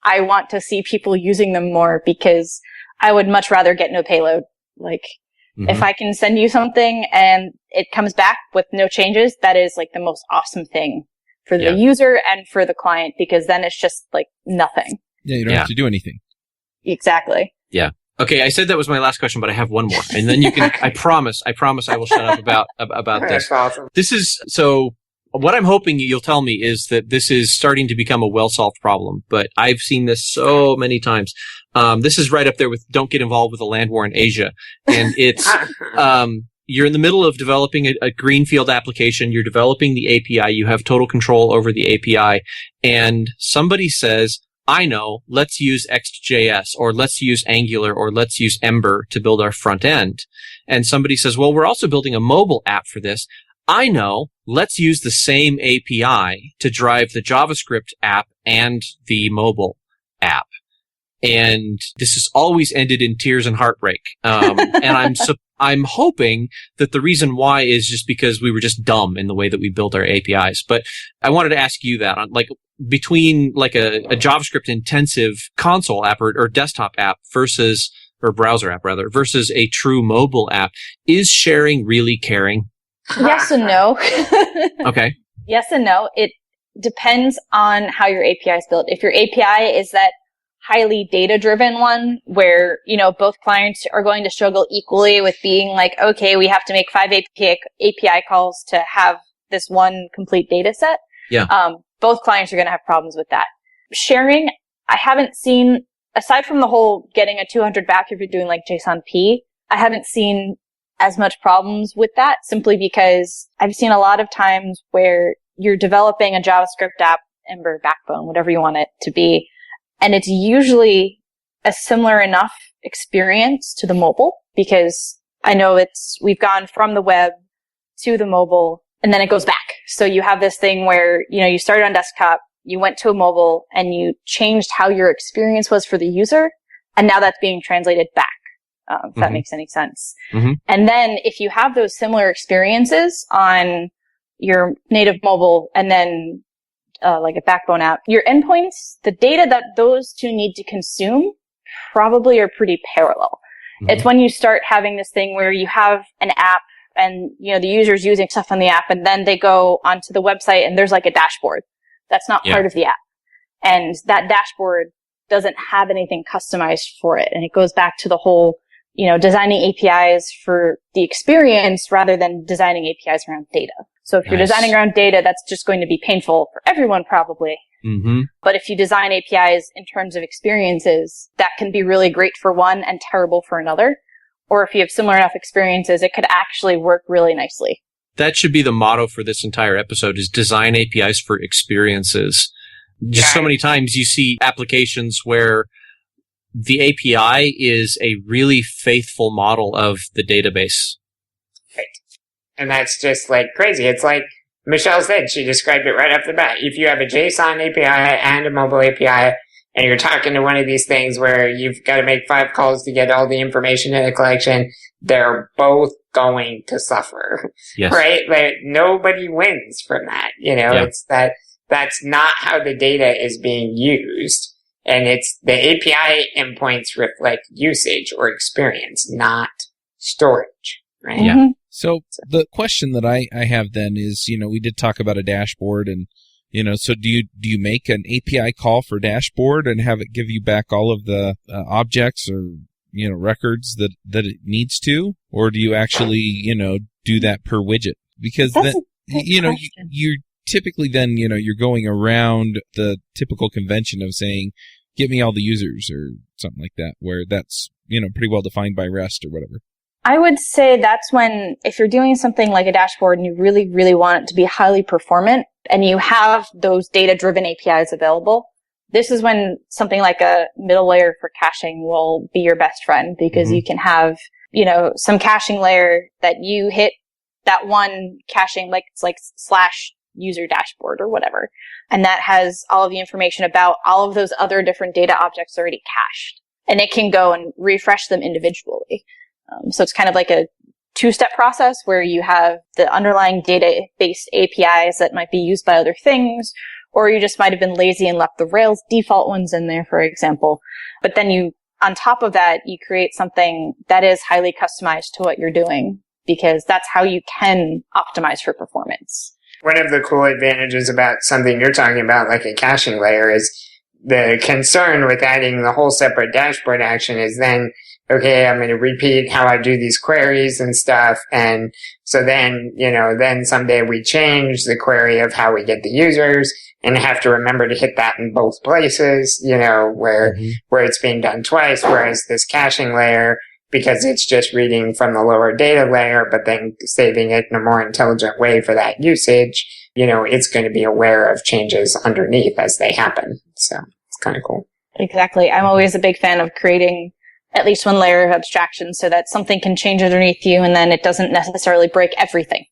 I want to see people using them more because I would much rather get no payload. Like, if I can send you something and it comes back with no changes, that is like the most awesome thing for the user and for the client, because then it's just like nothing. Yeah, you don't have to do anything. Exactly. Yeah. Okay, I said that was my last question, but I have one more. And then you can, I promise I will shut up about this. That's awesome. This is, so what I'm hoping you'll tell me is that this is starting to become a well-solved problem, but I've seen this so many times. This is right up there with don't get involved with a land war in Asia. And it's, you're in the middle of developing a greenfield application. You're developing the API. You have total control over the API. And somebody says, I know, let's use XJS, or let's use Angular, or let's use Ember to build our front end. And somebody says, well, we're also building a mobile app for this. I know, let's use the same API to drive the JavaScript app and the mobile app. And this has always ended in tears and heartbreak. And I'm hoping that the reason why is just because we were just dumb in the way that we built our APIs. But I wanted to ask you that, like, between like a JavaScript intensive console app or desktop app or browser app rather, versus a true mobile app, is sharing really caring? Yes and no. Okay. Yes and no. depends on how your API is built. If your API is that highly data-driven one where, both clients are going to struggle equally with being like, okay, we have to make 5 API calls to have this one complete data set. Yeah. Both clients are going to have problems with that. Sharing, I haven't seen, aside from the whole getting a 200 back if you're doing like JSON-P, I haven't seen as much problems with that simply because I've seen a lot of times where you're developing a JavaScript app, Ember, Backbone, whatever you want it to be, and it's usually a similar enough experience to the mobile because I know we've gone from the web to the mobile and then it goes back. So you have this thing where, you started on desktop, you went to a mobile and you changed how your experience was for the user. And now that's being translated back. If that makes any sense. Mm-hmm. And then if you have those similar experiences on your native mobile and then like a Backbone app, your endpoints, the data that those two need to consume probably are pretty parallel. Mm-hmm. It's when you start having this thing where you have an app and, the user's using stuff on the app and then they go onto the website and there's like a dashboard. That's not part of the app. And that dashboard doesn't have anything customized for it. And it goes back to the whole, designing APIs for the experience rather than designing APIs around data. So if you're designing around data, that's just going to be painful for everyone probably. Mm-hmm. But if you design APIs in terms of experiences, that can be really great for one and terrible for another. Or if you have similar enough experiences, it could actually work really nicely. That should be the motto for this entire episode is design APIs for experiences. Just so many times you see applications where the API is a really faithful model of the database. Right. And that's just like crazy. It's like Michelle said, she described it right off the bat. If you have a JSON API and a mobile API, and you're talking to one of these things where you've got to make 5 calls to get all the information in a collection, they're both going to suffer. Yes. Right? Like, nobody wins from that. It's that's not how the data is being used. And it's the API endpoints reflect usage or experience, not storage. Right? Mm-hmm. Yeah. So the question that I have then is, we did talk about a dashboard and, so do you make an API call for dashboard and have it give you back all of the objects or, records that it needs to? Or do you actually, do that per widget? Because then, you're typically then, you're going around the typical convention of saying, get me all the users or something like that, where that's, pretty well defined by REST or whatever. I would say that's when, if you're doing something like a dashboard and you really, really want it to be highly performant and you have those data-driven APIs available, this is when something like a middle layer for caching will be your best friend because you can have, some caching layer that you hit that one caching, like it's like / user dashboard or whatever. And that has all of the information about all of those other different data objects already cached. And it can go and refresh them individually. So it's kind of like a 2-step process where you have the underlying data-based APIs that might be used by other things, or you just might have been lazy and left the Rails default ones in there, for example. But then on top of that, you create something that is highly customized to what you're doing because that's how you can optimize for performance. One of the cool advantages about something you're talking about, like a caching layer, is the concern with adding the whole separate dashboard action is then, okay, I'm going to repeat how I do these queries and stuff. And so then, then someday we change the query of how we get the users and have to remember to hit that in both places, where it's being done twice. Whereas this caching layer, because it's just reading from the lower data layer, but then saving it in a more intelligent way for that usage, it's going to be aware of changes underneath as they happen. So it's kind of cool. Exactly. I'm always a big fan of creating at least one layer of abstraction so that something can change underneath you and then it doesn't necessarily break everything.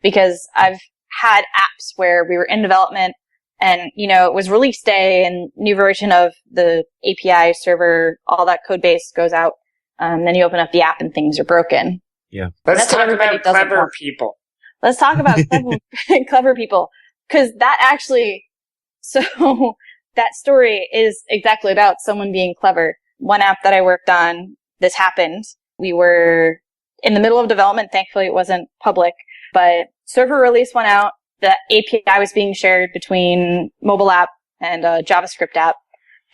Because I've had apps where we were in development and, it was release day and new version of the API server, all that code base goes out. Then you open up the app and things are broken. Yeah. Let's talk about clever people. Let's talk about clever people. Because that story is exactly about someone being clever. One app that I worked on, this happened. We were in the middle of development. Thankfully, it wasn't public. But server release went out. the API was being shared between mobile app and a JavaScript app.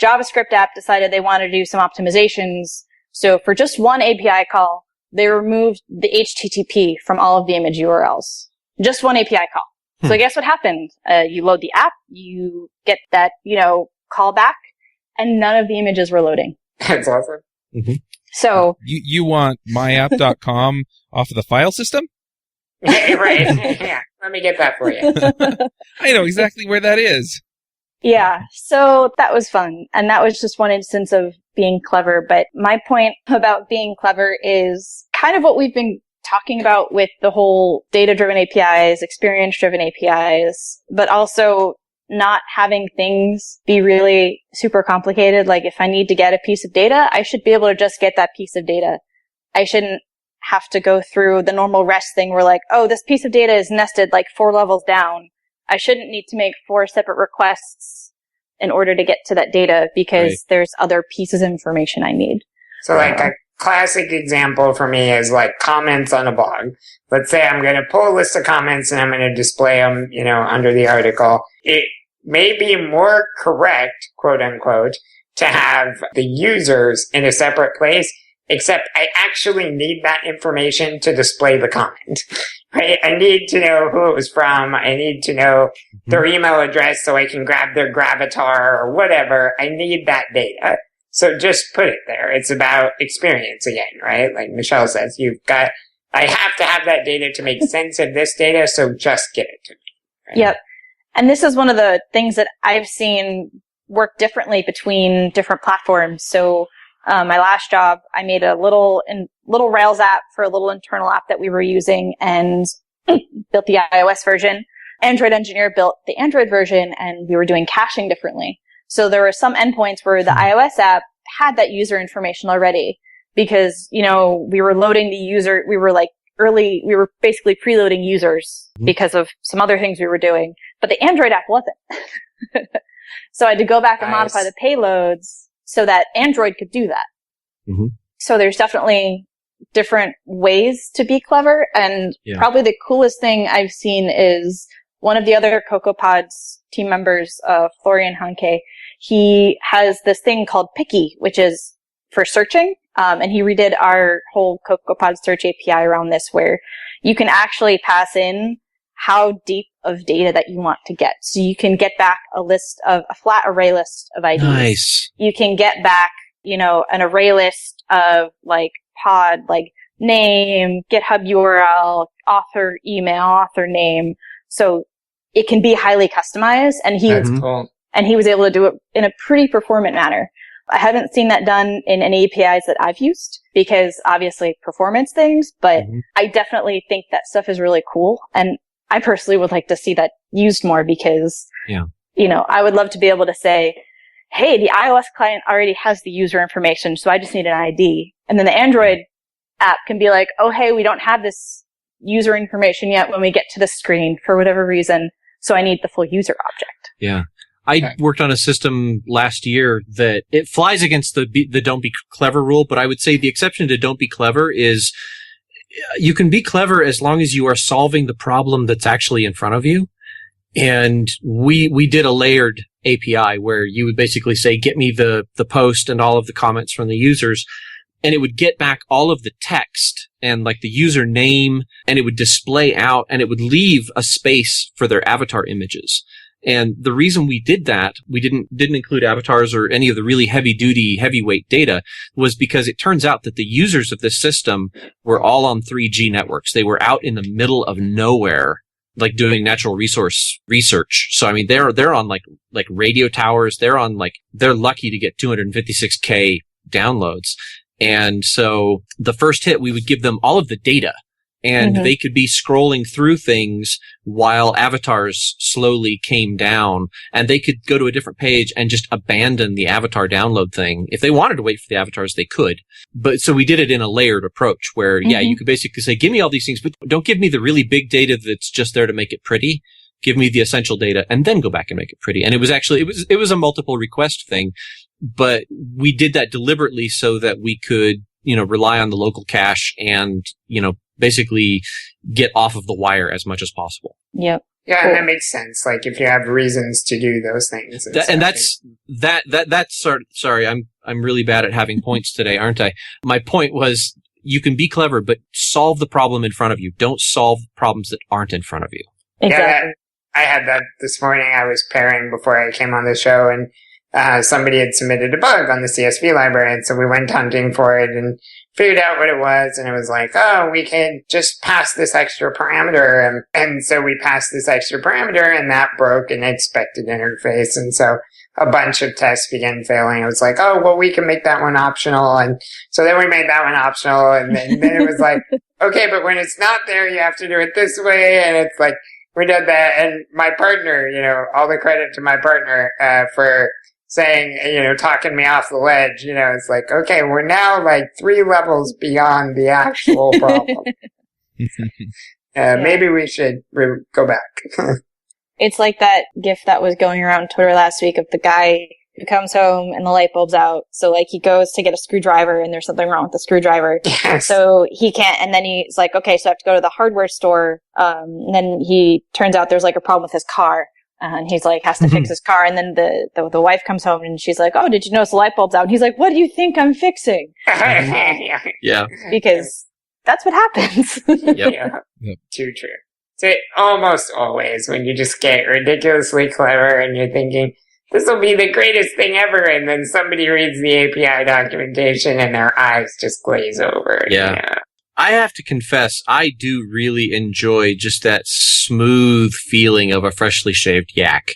JavaScript app decided they wanted to do some optimizations. So for just one API call, they removed the HTTP from all of the image URLs. Just one API call. So guess what happened? You load the app, you get that, call back, and none of the images were loading. That's awesome. Mm-hmm. So you want myapp.com off of the file system? Right. Yeah. Let me get that for you. I know exactly where that is. Yeah. So that was fun. And that was just one instance of being clever. But my point about being clever is kind of what we've been talking about with the whole data-driven APIs, experience-driven APIs, but also not having things be really super complicated. Like if I need to get a piece of data, I should be able to just get that piece of data. I shouldn't have to go through the normal REST thing where like, oh, this piece of data is nested like 4 levels down. I shouldn't need to make 4 separate requests in order to get to that data because there's other pieces of information I need. So like a classic example for me is like comments on a blog. Let's say I'm going to pull a list of comments and I'm going to display them, under the article. It may be more correct, quote unquote, to have the users in a separate place, except I actually need that information to display the comment. Right? I need to know who it was from. I need to know their email address so I can grab their gravatar or whatever. I need that data. So just put it there. It's about experience again, right? Like Michele says, I have to have that data to make sense of this data, so just give it to me. Right? Yep. And this is one of the things that I've seen work differently between different platforms. So my last job, I made a little Rails app for a little internal app that we were using and built the iOS version. Android engineer built the Android version, and we were doing caching differently. So there were some endpoints where the iOS app had that user information already because, we were loading the user. We were basically preloading users because of some other things we were doing, but the Android app wasn't. So I had to go back and modify the payloads so that Android could do that. Mm-hmm. So there's definitely different ways to be clever. And probably the coolest thing I've seen is one of the other CocoaPods team members, Florian Hanke. He has this thing called Picky, which is for searching. And he redid our whole CocoaPod search API around this, where you can actually pass in how deep of data that you want to get. So you can get back a flat array list of IDs. Nice. You can get back, an array list of like pod, like name, GitHub URL, author email, author name. So it can be highly customized, and That's cool. And he was able to do it in a pretty performant manner. I haven't seen that done in any APIs that I've used because obviously performance things, but I definitely think that stuff is really cool. And I personally would like to see that used more because, I would love to be able to say, hey, the iOS client already has the user information, so I just need an ID. And then the Android app can be like, oh, hey, we don't have this user information yet when we get to the screen for whatever reason, so I need the full user object. Yeah. I worked on a system last year that it flies against the don't be clever rule, but I would say the exception to don't be clever is you can be clever as long as you are solving the problem that's actually in front of you. And we did a layered API where you would basically say, get me the post and all of the comments from the users. And it would get back all of the text and like the user name, and it would display out, and it would leave a space for their avatar images. And the reason we did that, we didn't include avatars or any of the really heavyweight data, was because it turns out that the users of this system were all on 3G networks. They were out in the middle of nowhere, like doing natural resource research. So I mean, they're on like radio towers. They're lucky to get 256K downloads. And so the first hit, we would give them all of the data. And they could be scrolling through things while avatars slowly came down, and they could go to a different page and just abandon the avatar download thing. If they wanted to wait for the avatars, they could. But so we did it in a layered approach where, you could basically say, give me all these things, but don't give me the really big data that's just there to make it pretty. Give me the essential data and then go back and make it pretty. And it was actually, it was a multiple request thing, but we did that deliberately so that we could, rely on the local cache and, basically get off of the wire as much as possible. Yep. Yeah, cool. And that makes sense. Like if you have reasons to do those things. Sorry, I'm really bad at having points today, aren't I? My point was you can be clever, but solve the problem in front of you. Don't solve problems that aren't in front of you. Exactly. Yeah, I had that this morning. I was pairing before I came on the show, and somebody had submitted a bug on the CSV library, and so we went hunting for it and figured out what it was, and it was like, oh, we can just pass this extra parameter, and so we passed this extra parameter, and that broke an expected interface, and so a bunch of tests began failing. It was like, oh, well, we can make that one optional, and so then we made that one optional, and then it was like, okay, but when it's not there, you have to do it this way, and it's like, we did that, and my partner, all the credit to my partner for saying, talking me off the ledge, it's like, okay, we're now like 3 levels beyond the actual problem. Maybe we should go back. It's like that GIF that was going around Twitter last week of the guy who comes home and the light bulb's out. So like he goes to get a screwdriver and there's something wrong with the screwdriver. Yes. So he can't, and then he's like, okay, so I have to go to the hardware store. And then he turns out there's like a problem with his car. And he's like, has to fix his car. And then the wife comes home and she's like, oh, did you notice the light bulb's out? And he's like, what do you think I'm fixing? Yeah. Because that's what happens. Yep. Too true. So almost always when you just get ridiculously clever and you're thinking, this will be the greatest thing ever. And then somebody reads the API documentation and their eyes just glaze over. Yeah. I have to confess, I do really enjoy just that smooth feeling of a freshly shaved yak.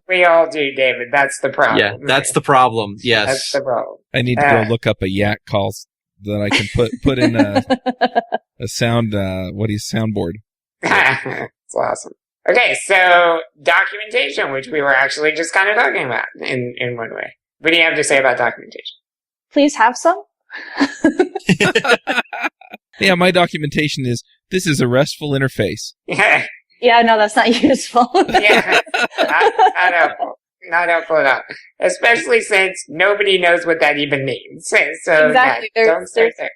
We all do, David. That's the problem. Yeah, that's the problem. Yes. That's the problem. I need to go look up a yak call that I can put in a sound, soundboard. It's awesome. Okay, so documentation, which we were actually just kind of talking about in one way. What do you have to say about documentation? Please have some. Yeah, my documentation is, this is a RESTful interface. Yeah, no, that's not useful. Yeah, not helpful. Not helpful at all. Especially since nobody knows what that even means. So exactly. Yeah, don't start there.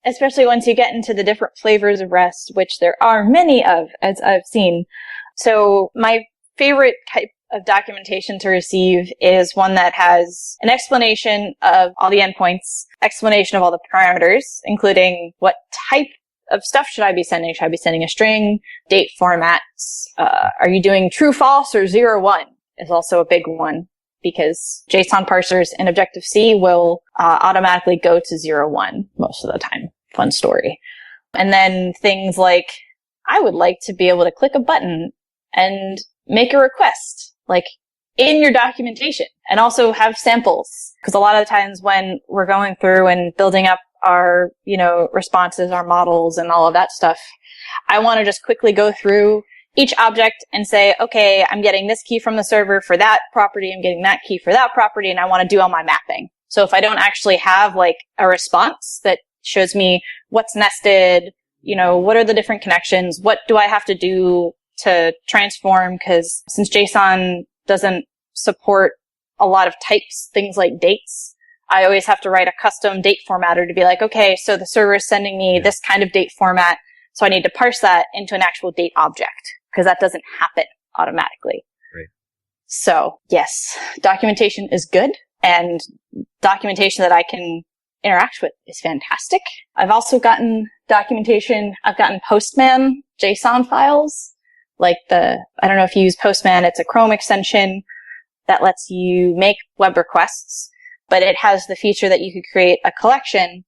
Especially once you get into the different flavors of REST, which there are many of, as I've seen. So my favorite type of documentation to receive is one that has an explanation of all the endpoints, explanation of all the parameters, including what type of stuff should I be sending? Should I be sending a string, date formats? Are you doing true, false, or 0, 1 is also a big one, because JSON parsers in Objective-C will automatically go to 0, 1 most of the time. Fun story. And then things like, I would like to be able to click a button and make a request, like in your documentation, and also have samples. Because a lot of the times when we're going through and building up our, responses, our models, and all of that stuff, I want to just quickly go through each object and say, okay, I'm getting this key from the server for that property, I'm getting that key for that property, and I want to do all my mapping. So if I don't actually have like a response that shows me what's nested, what are the different connections, what do I have to do to transform, because since JSON doesn't support a lot of types, things like dates, I always have to write a custom date formatter to be like, okay, so the server is sending me this kind of date format, so I need to parse that into an actual date object, because that doesn't happen automatically. Right. So, yes, documentation is good, and documentation that I can interact with is fantastic. I've also gotten documentation, I've gotten Postman JSON files, like I don't know if you use Postman, it's a Chrome extension that lets you make web requests, but it has the feature that you could create a collection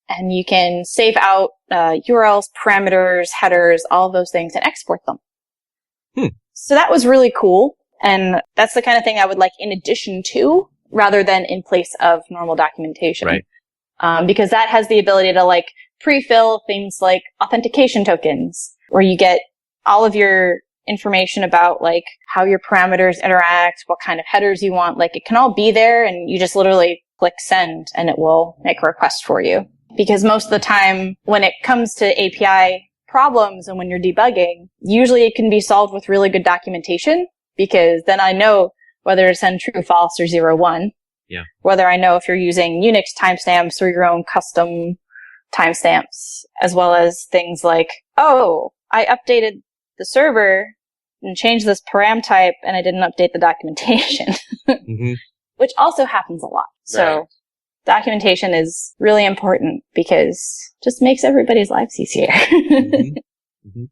and you can save out URLs, parameters, headers, all of those things and export them. So that was really cool. And that's the kind of thing I would like in addition to, rather than in place of normal documentation. Right. Because that has the ability to like pre-fill things like authentication tokens, where you get all of your information about like how your parameters interact, what kind of headers you want. Like it can all be there and you just literally click send and it will make a request for you. Because most of the time when it comes to API problems and when you're debugging, usually it can be solved with really good documentation, because then I know whether to send true, false, or 0, 1. Yeah. Whether I know if you're using Unix timestamps or your own custom timestamps, as well as things like, oh, I updated the server and changed this param type, and I didn't update the documentation, which also happens a lot. Right. So documentation is really important because it just makes everybody's lives easier.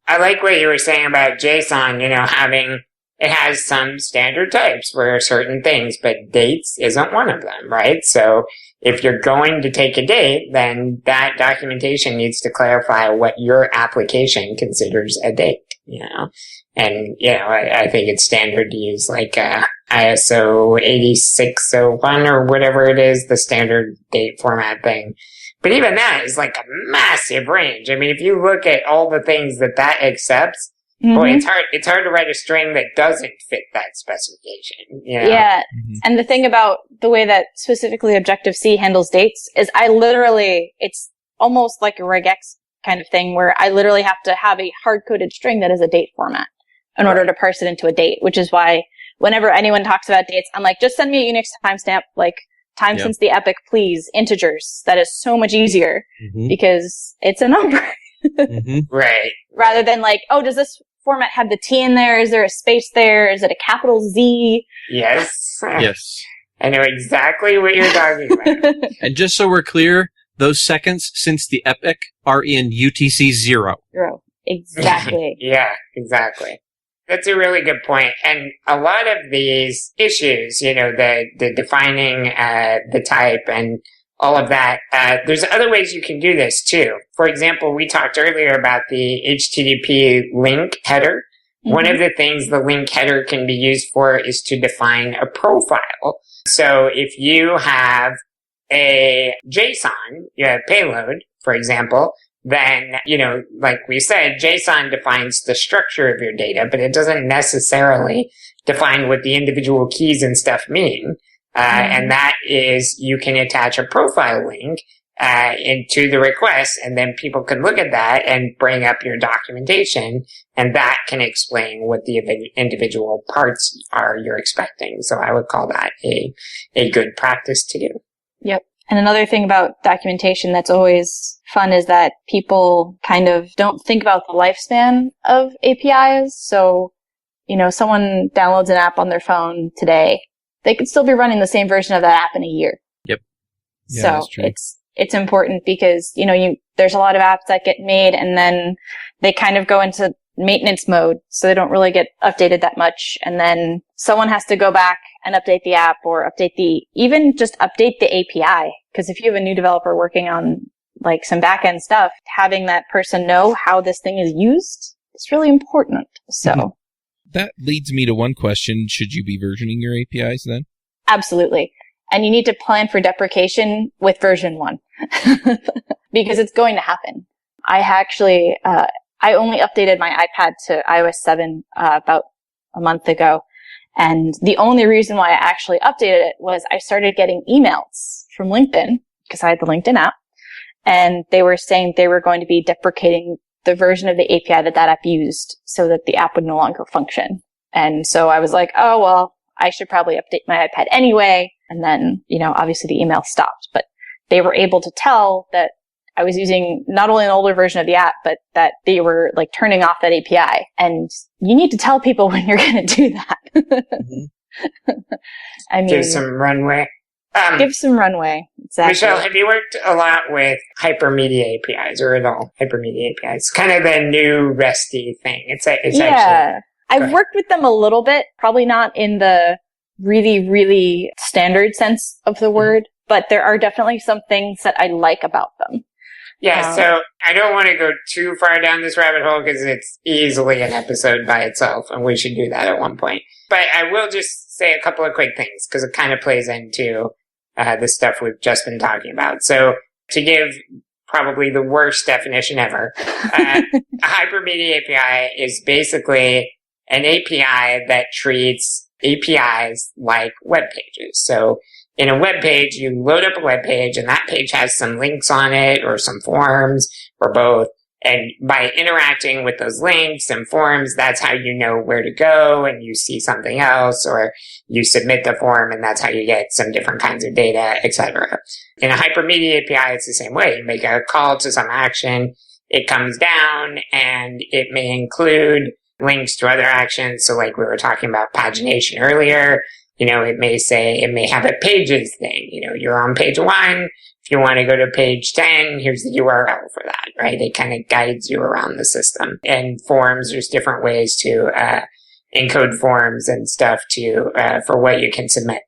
I like what you were saying about JSON, having, it has some standard types for certain things, but dates isn't one of them, right? So if you're going to take a date, then that documentation needs to clarify what your application considers a date, And, I think it's standard to use like ISO 8601 or whatever it is, the standard date format thing. But even that is like a massive range. I mean, if you look at all the things that accepts, boy, it's hard to write a string that doesn't fit that specification. Yeah. And the thing about the way that specifically Objective-C handles dates is it's almost like a regex kind of thing where I literally have to have a hard-coded string that is a date format in order to parse it into a date, which is why whenever anyone talks about dates, I'm like, just send me a Unix timestamp, like time since the epoch, please, integers. That is so much easier because it's a number. Right. Rather than like, oh, does this format have the T in there? Is there a space there? Is it a capital Z? Yes. Yes. I know exactly what you're talking about. And just so we're clear, those seconds since the epoch are in UTC 0. 0. Exactly. Yeah, exactly. That's a really good point. And a lot of these issues, the defining the type and all of that, there's other ways you can do this too. For example, we talked earlier about the HTTP link header. One of the things the link header can be used for is to define a profile. So if you have a JSON payload, for example, then, like we said, JSON defines the structure of your data, but it doesn't necessarily define what the individual keys and stuff mean. And that is, you can attach a profile link into the request, and then people can look at that and bring up your documentation, and that can explain what the individual parts are you're expecting. So I would call that a good practice to do. Yep. And another thing about documentation that's always fun is that people kind of don't think about the lifespan of APIs. So, someone downloads an app on their phone today, they could still be running the same version of that app in a year. Yep. Yeah, so it's important because, there's a lot of apps that get made and then they kind of go into maintenance mode. So they don't really get updated that much. And then someone has to go back and update the app or even just update the API. Because if you have a new developer working on like some back-end stuff, having that person know how this thing is used is really important. So that leads me to one question. Should you be versioning your APIs then? Absolutely. And you need to plan for deprecation with version 1 because it's going to happen. I actually, I only updated my iPad to iOS 7 about a month ago. And the only reason why I actually updated it was I started getting emails from LinkedIn because I had the LinkedIn app. And they were saying they were going to be deprecating the version of the API that app used so that the app would no longer function. And so I was like, oh, well, I should probably update my iPad anyway. And then, obviously the email stopped. But they were able to tell that I was using not only an older version of the app, but that they were like turning off that API. And you need to tell people when you're going to do that. I mean, give some runway. Give some runway. Exactly. Michelle, have you worked a lot with Hypermedia APIs or at all? Hypermedia APIs. It's kind of the new REST-y thing. It's actually. I've worked with them a little bit, probably not in the really, really standard sense of the word, but there are definitely some things that I like about them. Yeah, so I don't want to go too far down this rabbit hole because it's easily an episode by itself, and we should do that at one point. But I will just say a couple of quick things because it kind of plays into the stuff we've just been talking about. So to give probably the worst definition ever, a Hypermedia API is basically an API that treats APIs like web pages. So in a web page, you load up a web page and that page has some links on it or some forms or both. And by interacting with those links and forms, that's how you know where to go and you see something else, or you submit the form and that's how you get some different kinds of data, etc. In a Hypermedia API, it's the same way. You make a call to some action. it comes down and it may include links to other actions. So like we were talking about pagination earlier, it may have a pages thing. You're on page 1. If you want to go to page 10, here's the URL for that, right? It kind of guides you around the system. And forms, there's different ways to encode forms and stuff for what you can submit.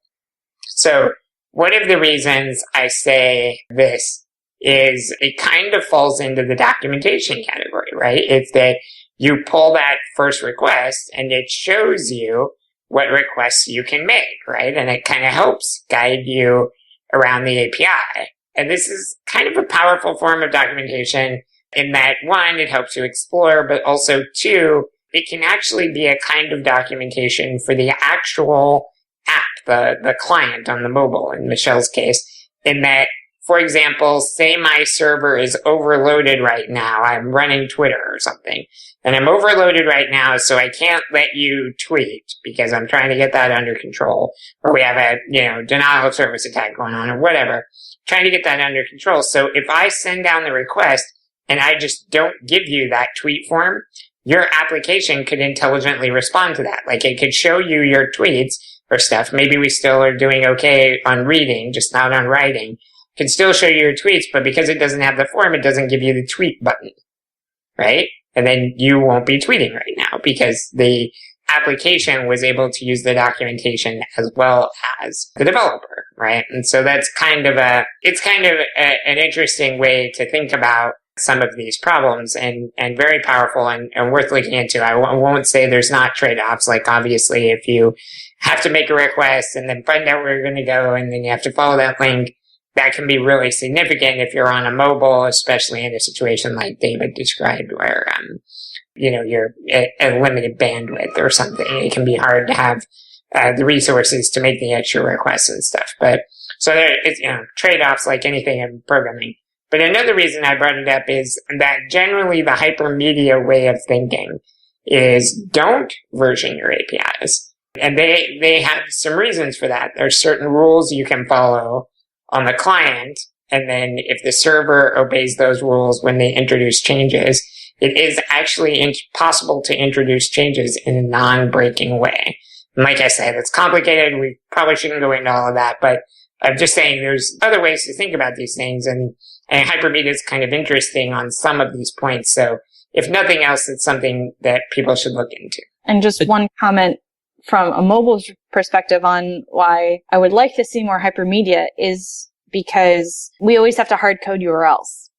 So one of the reasons I say this is it kind of falls into the documentation category, right? It's that you pull that first request and it shows you what requests you can make, right? And it kind of helps guide you around the API. And this is kind of a powerful form of documentation in that, 1, it helps you explore, but also 2, it can actually be a kind of documentation for the actual app, the client on the mobile, in Michele's case, in that, for example, say my server is overloaded right now. I'm running Twitter or something, and I'm overloaded right now, so I can't let you tweet because I'm trying to get that under control, or we have a, denial of service attack going on or whatever, trying to get that under control. So if I send down the request and I just don't give you that tweet form, your application could intelligently respond to that. Like it could show you your tweets or stuff. Maybe we still are doing okay on reading, just not on writing. Can still show you your tweets, but because it doesn't have the form, it doesn't give you the tweet button, right? And then you won't be tweeting right now because the application was able to use the documentation as well as the developer, right? And so that's kind of an interesting way to think about some of these problems and very powerful and worth looking into. I won't say there's not trade-offs. Like obviously if you have to make a request and then find out where you're going to go and then you have to follow that link, that can be really significant if you're on a mobile, especially in a situation like David described where, you're at a limited bandwidth or something. It can be hard to have the resources to make the extra requests and stuff. But so it's, trade-offs like anything in programming. But another reason I brought it up is that generally the hypermedia way of thinking is don't version your APIs. And they have some reasons for that. There's certain rules you can follow on the client, and then if the server obeys those rules when they introduce changes, it is actually possible to introduce changes in a non-breaking way. And like I said, it's complicated. We probably shouldn't go into all of that, but I'm just saying there's other ways to think about these things, and Hypermedia is kind of interesting on some of these points. So if nothing else, it's something that people should look into. And just one comment from a mobile perspective on why I would like to see more Hypermedia is because we always have to hard code URLs.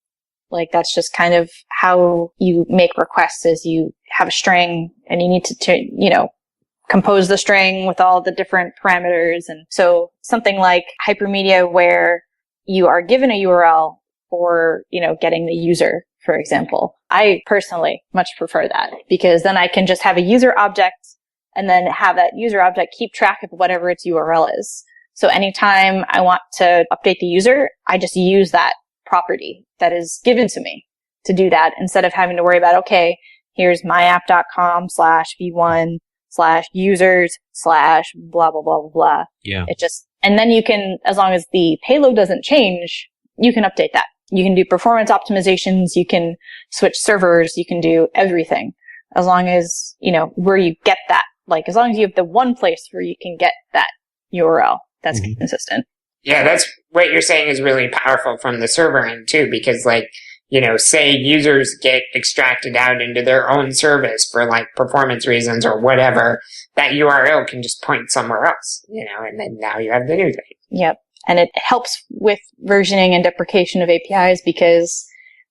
Like that's just kind of how you make requests is you have a string and you need to compose the string with all the different parameters. And so something like Hypermedia where you are given a URL for, getting the user, for example. I personally much prefer that because then I can just have a user object and then have that user object keep track of whatever its URL is. So anytime I want to update the user, I just use that property that is given to me to do that instead of having to worry about, okay, here's myapp.com/v1/users/blah, blah, blah, blah, blah. Yeah. And then you can, as long as the payload doesn't change, you can update that. You can do performance optimizations. You can switch servers. You can do everything as long as, where you get that. Like, as long as you have the one place where you can get that URL that's consistent. Yeah, that's what you're saying is really powerful from the server end too, because say users get extracted out into their own service for like performance reasons or whatever, that URL can just point somewhere else, and then now you have the new thing. Yep. And it helps with versioning and deprecation of APIs because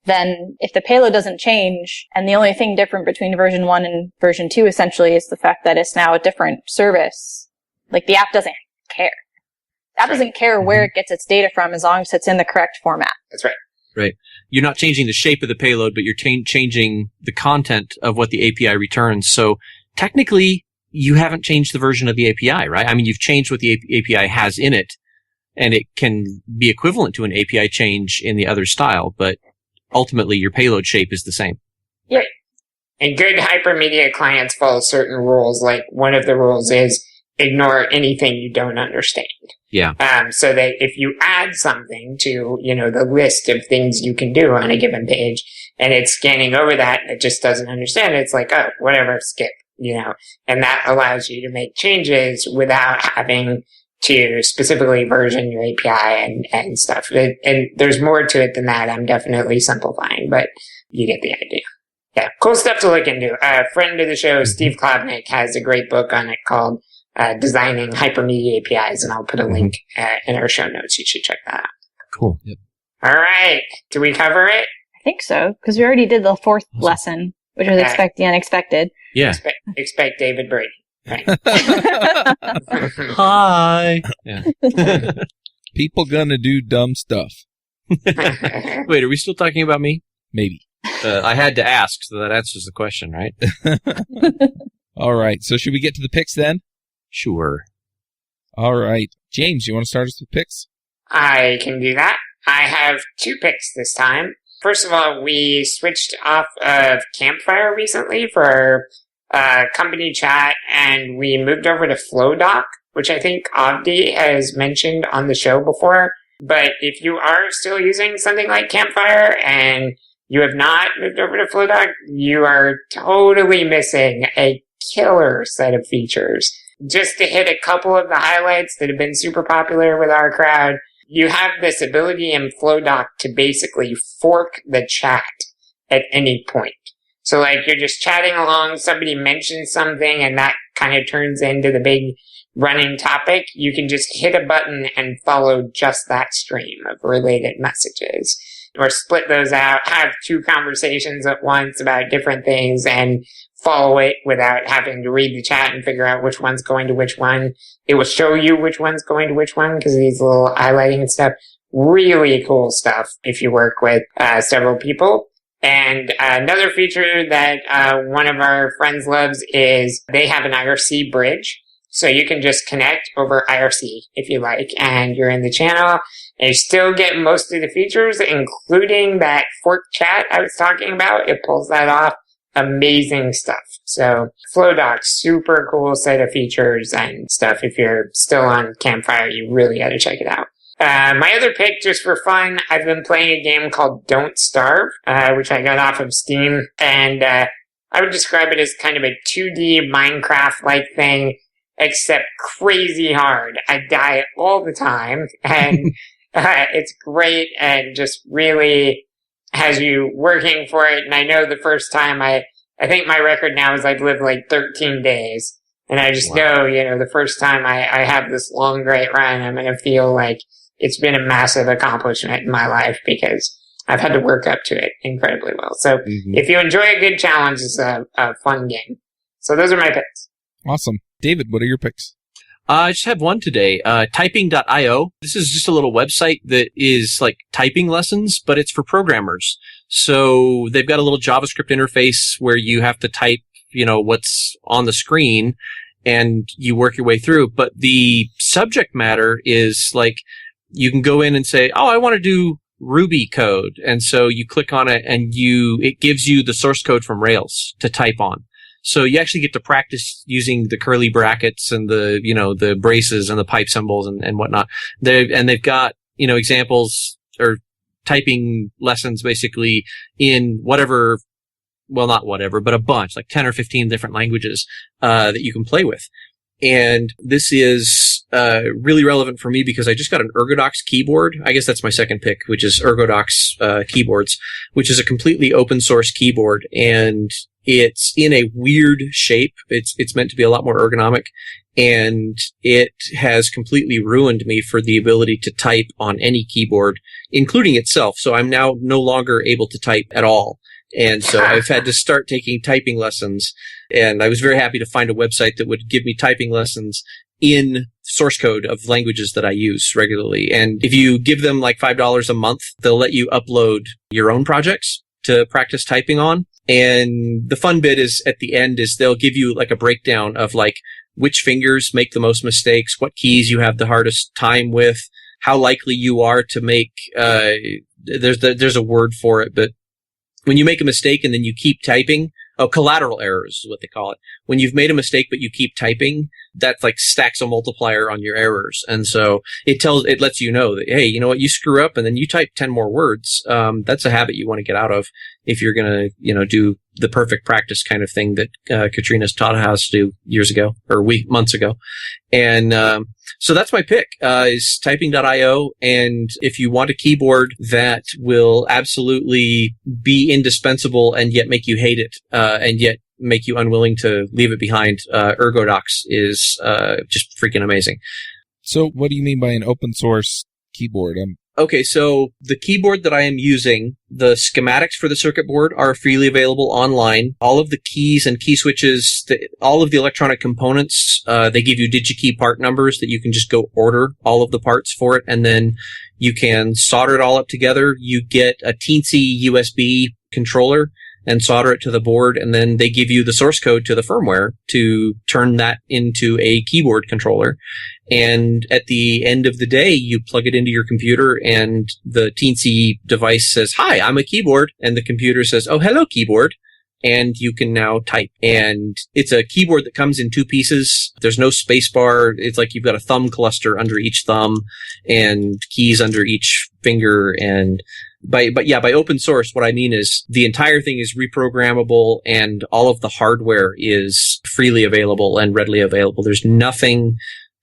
then if the payload doesn't change and the only thing different between version 1 and version 2 essentially is the fact that it's now a different service, like the app doesn't care. The app doesn't care where it gets its data from as long as it's in the correct format. That's right. Right. You're not changing the shape of the payload, but you're changing the content of what the API returns. So technically, you haven't changed the version of the API, right? I mean, you've changed what the API has in it, and it can be equivalent to an API change in the other style, but ultimately your payload shape is the same. Right. And good hypermedia clients follow certain rules. Like one of the rules is ignore anything you don't understand. Yeah. So that if you add something to, the list of things you can do on a given page, and it's scanning over that and it just doesn't understand it, it's like, oh, whatever, skip, and that allows you to make changes without having to specifically version your API and stuff. And there's more to it than that. I'm definitely simplifying, but you get the idea. Yeah, cool stuff to look into. A friend of the show, Steve Klobnik, has a great book on it called Designing Hypermedia APIs, and I'll put a link in our show notes. You should check that out. Cool. Yep. All right. Do we cover it? I think so, because we already did the fourth lesson, which was expect the unexpected. Yeah. Expect David Brady. Right. Hi. Yeah. People gonna do dumb stuff. Wait, are we still talking about me? Maybe. I had to ask, so that answers the question, right? All right. So should we get to the picks then? Sure. All right. James, you want to start us with picks? I can do that. I have 2 picks this time. First of all, we switched off of Campfire recently for our company chat, and we moved over to FlowDoc, which I think Avdi has mentioned on the show before. But if you are still using something like Campfire and you have not moved over to FlowDoc, you are totally missing a killer set of features. Just to hit a couple of the highlights that have been super popular with our crowd, you have this ability in FlowDoc to basically fork the chat at any point. So like you're just chatting along, somebody mentions something and that kind of turns into the big running topic. You can just hit a button and follow just that stream of related messages. Or split those out, have 2 conversations at once about different things and follow it without having to read the chat and figure out which one's going to which one. It will show you which one's going to which one because of these little highlighting and stuff. Really cool stuff if you work with several people. And another feature that one of our friends loves is they have an IRC bridge. So you can just connect over IRC if you like, and you're in the channel. And you still get most of the features, including that fork chat I was talking about. It pulls that off. Amazing stuff. So FlowDoc, super cool set of features and stuff. If you're still on Campfire, you really got to check it out. My other pick, just for fun, I've been playing a game called Don't Starve, which I got off of Steam. And I would describe it as kind of a 2D Minecraft-like thing, except crazy hard. I die all the time, and it's great and just really has you working for it. And I know the first time I think my record now is I've lived like 13 days. And I just know, the first time I have this long, great run, I'm going to feel like it's been a massive accomplishment in my life because I've had to work up to it incredibly well. So if you enjoy a good challenge, it's a fun game. So those are my picks. Awesome. David, what are your picks? I just have one today, typing.io. This is just a little website that is like typing lessons, but it's for programmers. So they've got a little JavaScript interface where you have to type, what's on the screen and you work your way through. But the subject matter is like, you can go in and say, oh, I want to do Ruby code. And so you click on it and it gives you the source code from Rails to type on. So you actually get to practice using the curly brackets and the braces and the pipe symbols and whatnot. They've got, examples or typing lessons basically in whatever, well, not whatever, but a bunch, like 10 or 15 different languages, that you can play with. And this is, really relevant for me because I just got an Ergodox keyboard. I guess that's my second pick, which is Ergodox, keyboards, which is a completely open source keyboard. And it's in a weird shape. It's meant to be a lot more ergonomic, and it has completely ruined me for the ability to type on any keyboard, including itself. So I'm now no longer able to type at all. And so I've had to start taking typing lessons, and I was very happy to find a website that would give me typing lessons in source code of languages that I use regularly. And if you give them like $5 a month, they'll let you upload your own projects to practice typing on. And the fun bit is at the end is they'll give you like a breakdown of like which fingers make the most mistakes, what keys you have the hardest time with, how likely you are to make, there's a word for it, but when you make a mistake and then you keep typing collateral errors is what they call it. When you've made a mistake but you keep typing, that like stacks a multiplier on your errors. And so it lets you know that, hey, you know what, you screw up and then you type 10 more words. That's a habit you want to get out of if you're going to, do the perfect practice kind of thing that Katrina's taught us to do years ago or months ago. And so that's my pick, is typing.io. And if you want a keyboard that will absolutely be indispensable and yet make you hate it, and yet make you unwilling to leave it behind, Ergodox is just freaking amazing. So what do you mean by an open source keyboard? Okay, so the keyboard that I am using, the schematics for the circuit board are freely available online. All of the keys and key switches, all of the electronic components, they give you DigiKey part numbers that you can just go order all of the parts for it, and then you can solder it all up together. You get a teensy USB controller and solder it to the board, and then they give you the source code to the firmware to turn that into a keyboard controller. And at the end of the day, you plug it into your computer, and the teensy device says, "Hi, I'm a keyboard," and the computer says, "Oh, hello, keyboard." And you can now type. And it's a keyboard that comes in 2 pieces. There's no space bar. It's like you've got a thumb cluster under each thumb and keys under each finger. And by open source, what I mean is the entire thing is reprogrammable and all of the hardware is freely available and readily available. There's nothing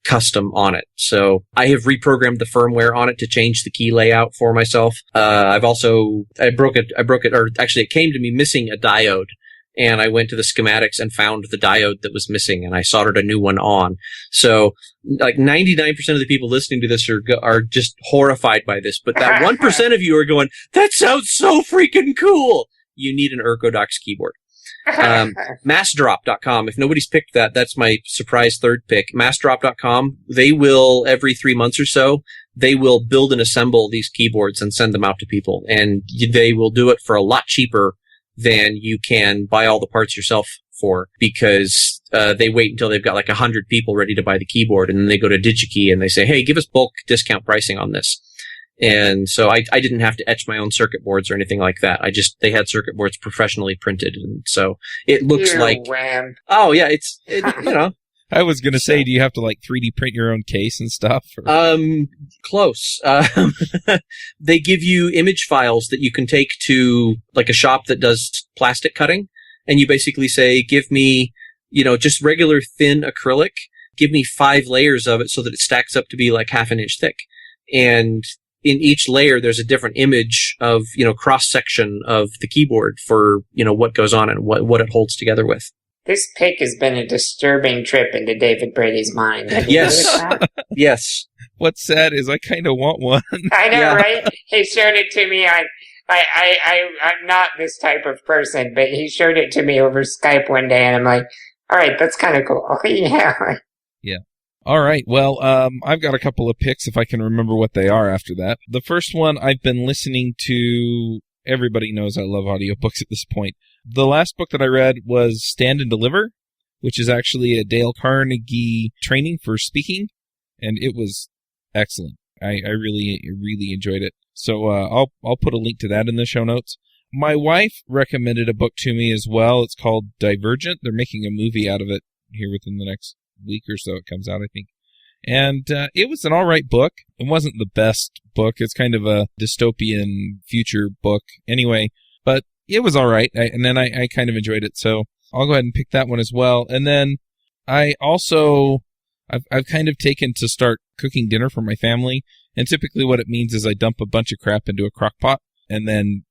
custom on it. So I have reprogrammed the firmware on it to change the key layout for myself. I broke it, or actually it came to me missing a diode. And I went to the schematics and found the diode that was missing, and I soldered a new one on. So, like 99% of the people listening to this are just horrified by this. But that 1% of you are going, "That sounds so freaking cool." You need an Ergodox keyboard. Massdrop.com. If nobody's picked that, that's my surprise third pick. Massdrop.com. They will, every 3 months or so, they will build and assemble these keyboards and send them out to people. And they will do it for a lot cheaper than you can buy all the parts yourself for, because they wait until they've got like 100 people ready to buy the keyboard, and then they go to DigiKey and they say, "Hey, give us bulk discount pricing on this." And so I didn't have to etch my own circuit boards or anything like that. They had circuit boards professionally printed, and so it looks Wham. Oh yeah, I was going to say, do you have to like 3D print your own case and stuff? Or? Close. They give you image files that you can take to like a shop that does plastic cutting, and you basically say, "Give me, just regular thin acrylic. Give me 5 layers of it so that it stacks up to be like half an inch thick." And in each layer, there's a different image of, cross section of the keyboard for, what goes on and what it holds together with. This pick has been a disturbing trip into David Brady's mind. Yes. Yes. What's sad is I kind of want one. I know, right? He showed it to me. I'm not this type of person, but he showed it to me over Skype one day, and I'm like, all right, that's kind of cool. Yeah. Yeah. All right. Well, I've got a couple of picks if I can remember what they are after that. The first one I've been listening to. Everybody knows I love audiobooks at this point. The last book that I read was Stand and Deliver, which is actually a Dale Carnegie training for speaking, and it was excellent. I really, really enjoyed it. So I'll put a link to that in the show notes. My wife recommended a book to me as well. It's called Divergent. They're making a movie out of it here within the next week or so. It comes out, I think. And it was an all right book. It wasn't the best book. It's kind of a dystopian future book anyway, but it was all right. And then I kind of enjoyed it. So I'll go ahead and pick that one as well. And then I've kind of taken to start cooking dinner for my family. And typically what it means is I dump a bunch of crap into a crock pot and then,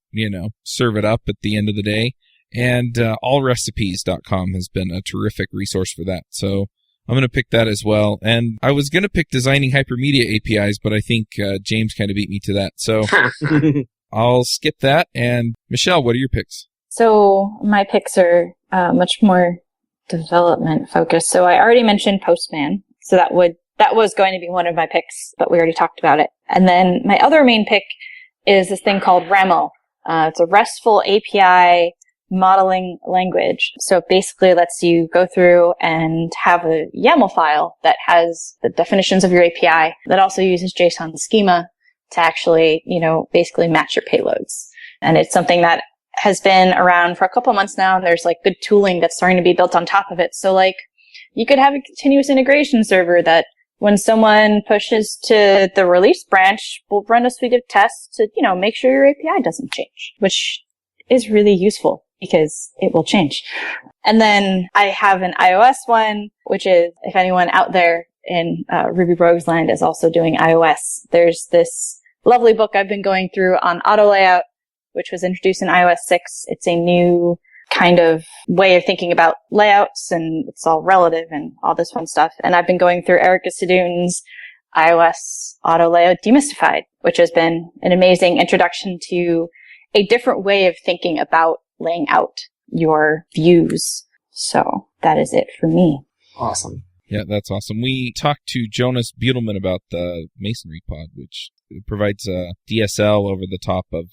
serve it up at the end of the day. And allrecipes.com has been a terrific resource for that. So I'm going to pick that as well. And I was going to pick designing hypermedia APIs, but I think James kind of beat me to that. So I'll skip that. And Michelle, what are your picks? So my picks are much more development focused. So I already mentioned Postman. So that was going to be one of my picks, but we already talked about it. And then my other main pick is this thing called Ramo. It's a RESTful API modeling language. So it basically lets you go through and have a YAML file that has the definitions of your API that also uses JSON schema to actually, basically match your payloads. And it's something that has been around for a couple months now, and there's like good tooling that's starting to be built on top of it. So like you could have a continuous integration server that when someone pushes to the release branch, will run a suite of tests to, make sure your API doesn't change, which is really useful because it will change. And then I have an iOS one, which is, if anyone out there in Ruby Rogues land is also doing iOS, there's this lovely book I've been going through on auto layout, which was introduced in iOS 6. It's a new kind of way of thinking about layouts, and it's all relative and all this fun stuff. And I've been going through Erica Sadoun's iOS auto layout demystified, which has been an amazing introduction to a different way of thinking about laying out your views. So that is it for me. Awesome. Yeah, that's awesome. We talked to Jonas Butelman about the Masonry Pod, which provides a DSL over the top of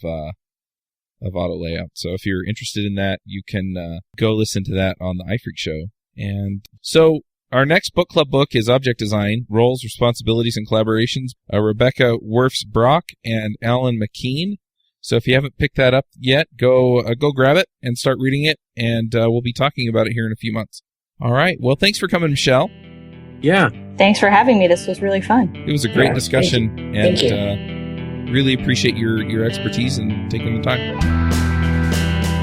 auto layout. So if you're interested in that, you can go listen to that on the iFreak show. And so our next book club book is Object Design, Roles, Responsibilities, and Collaborations, Rebecca Werfs-Brock and Alan McKean. So if you haven't picked that up yet, go grab it and start reading it, and we'll be talking about it here in a few months. All right. Well, thanks for coming, Michele. Yeah. Thanks for having me. This was really fun. It was a great discussion, Thank you. Really appreciate your expertise and taking the time.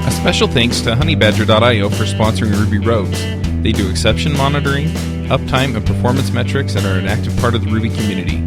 A special thanks to honeybadger.io for sponsoring Ruby Rogues. They do exception monitoring, uptime, and performance metrics and are an active part of the Ruby community.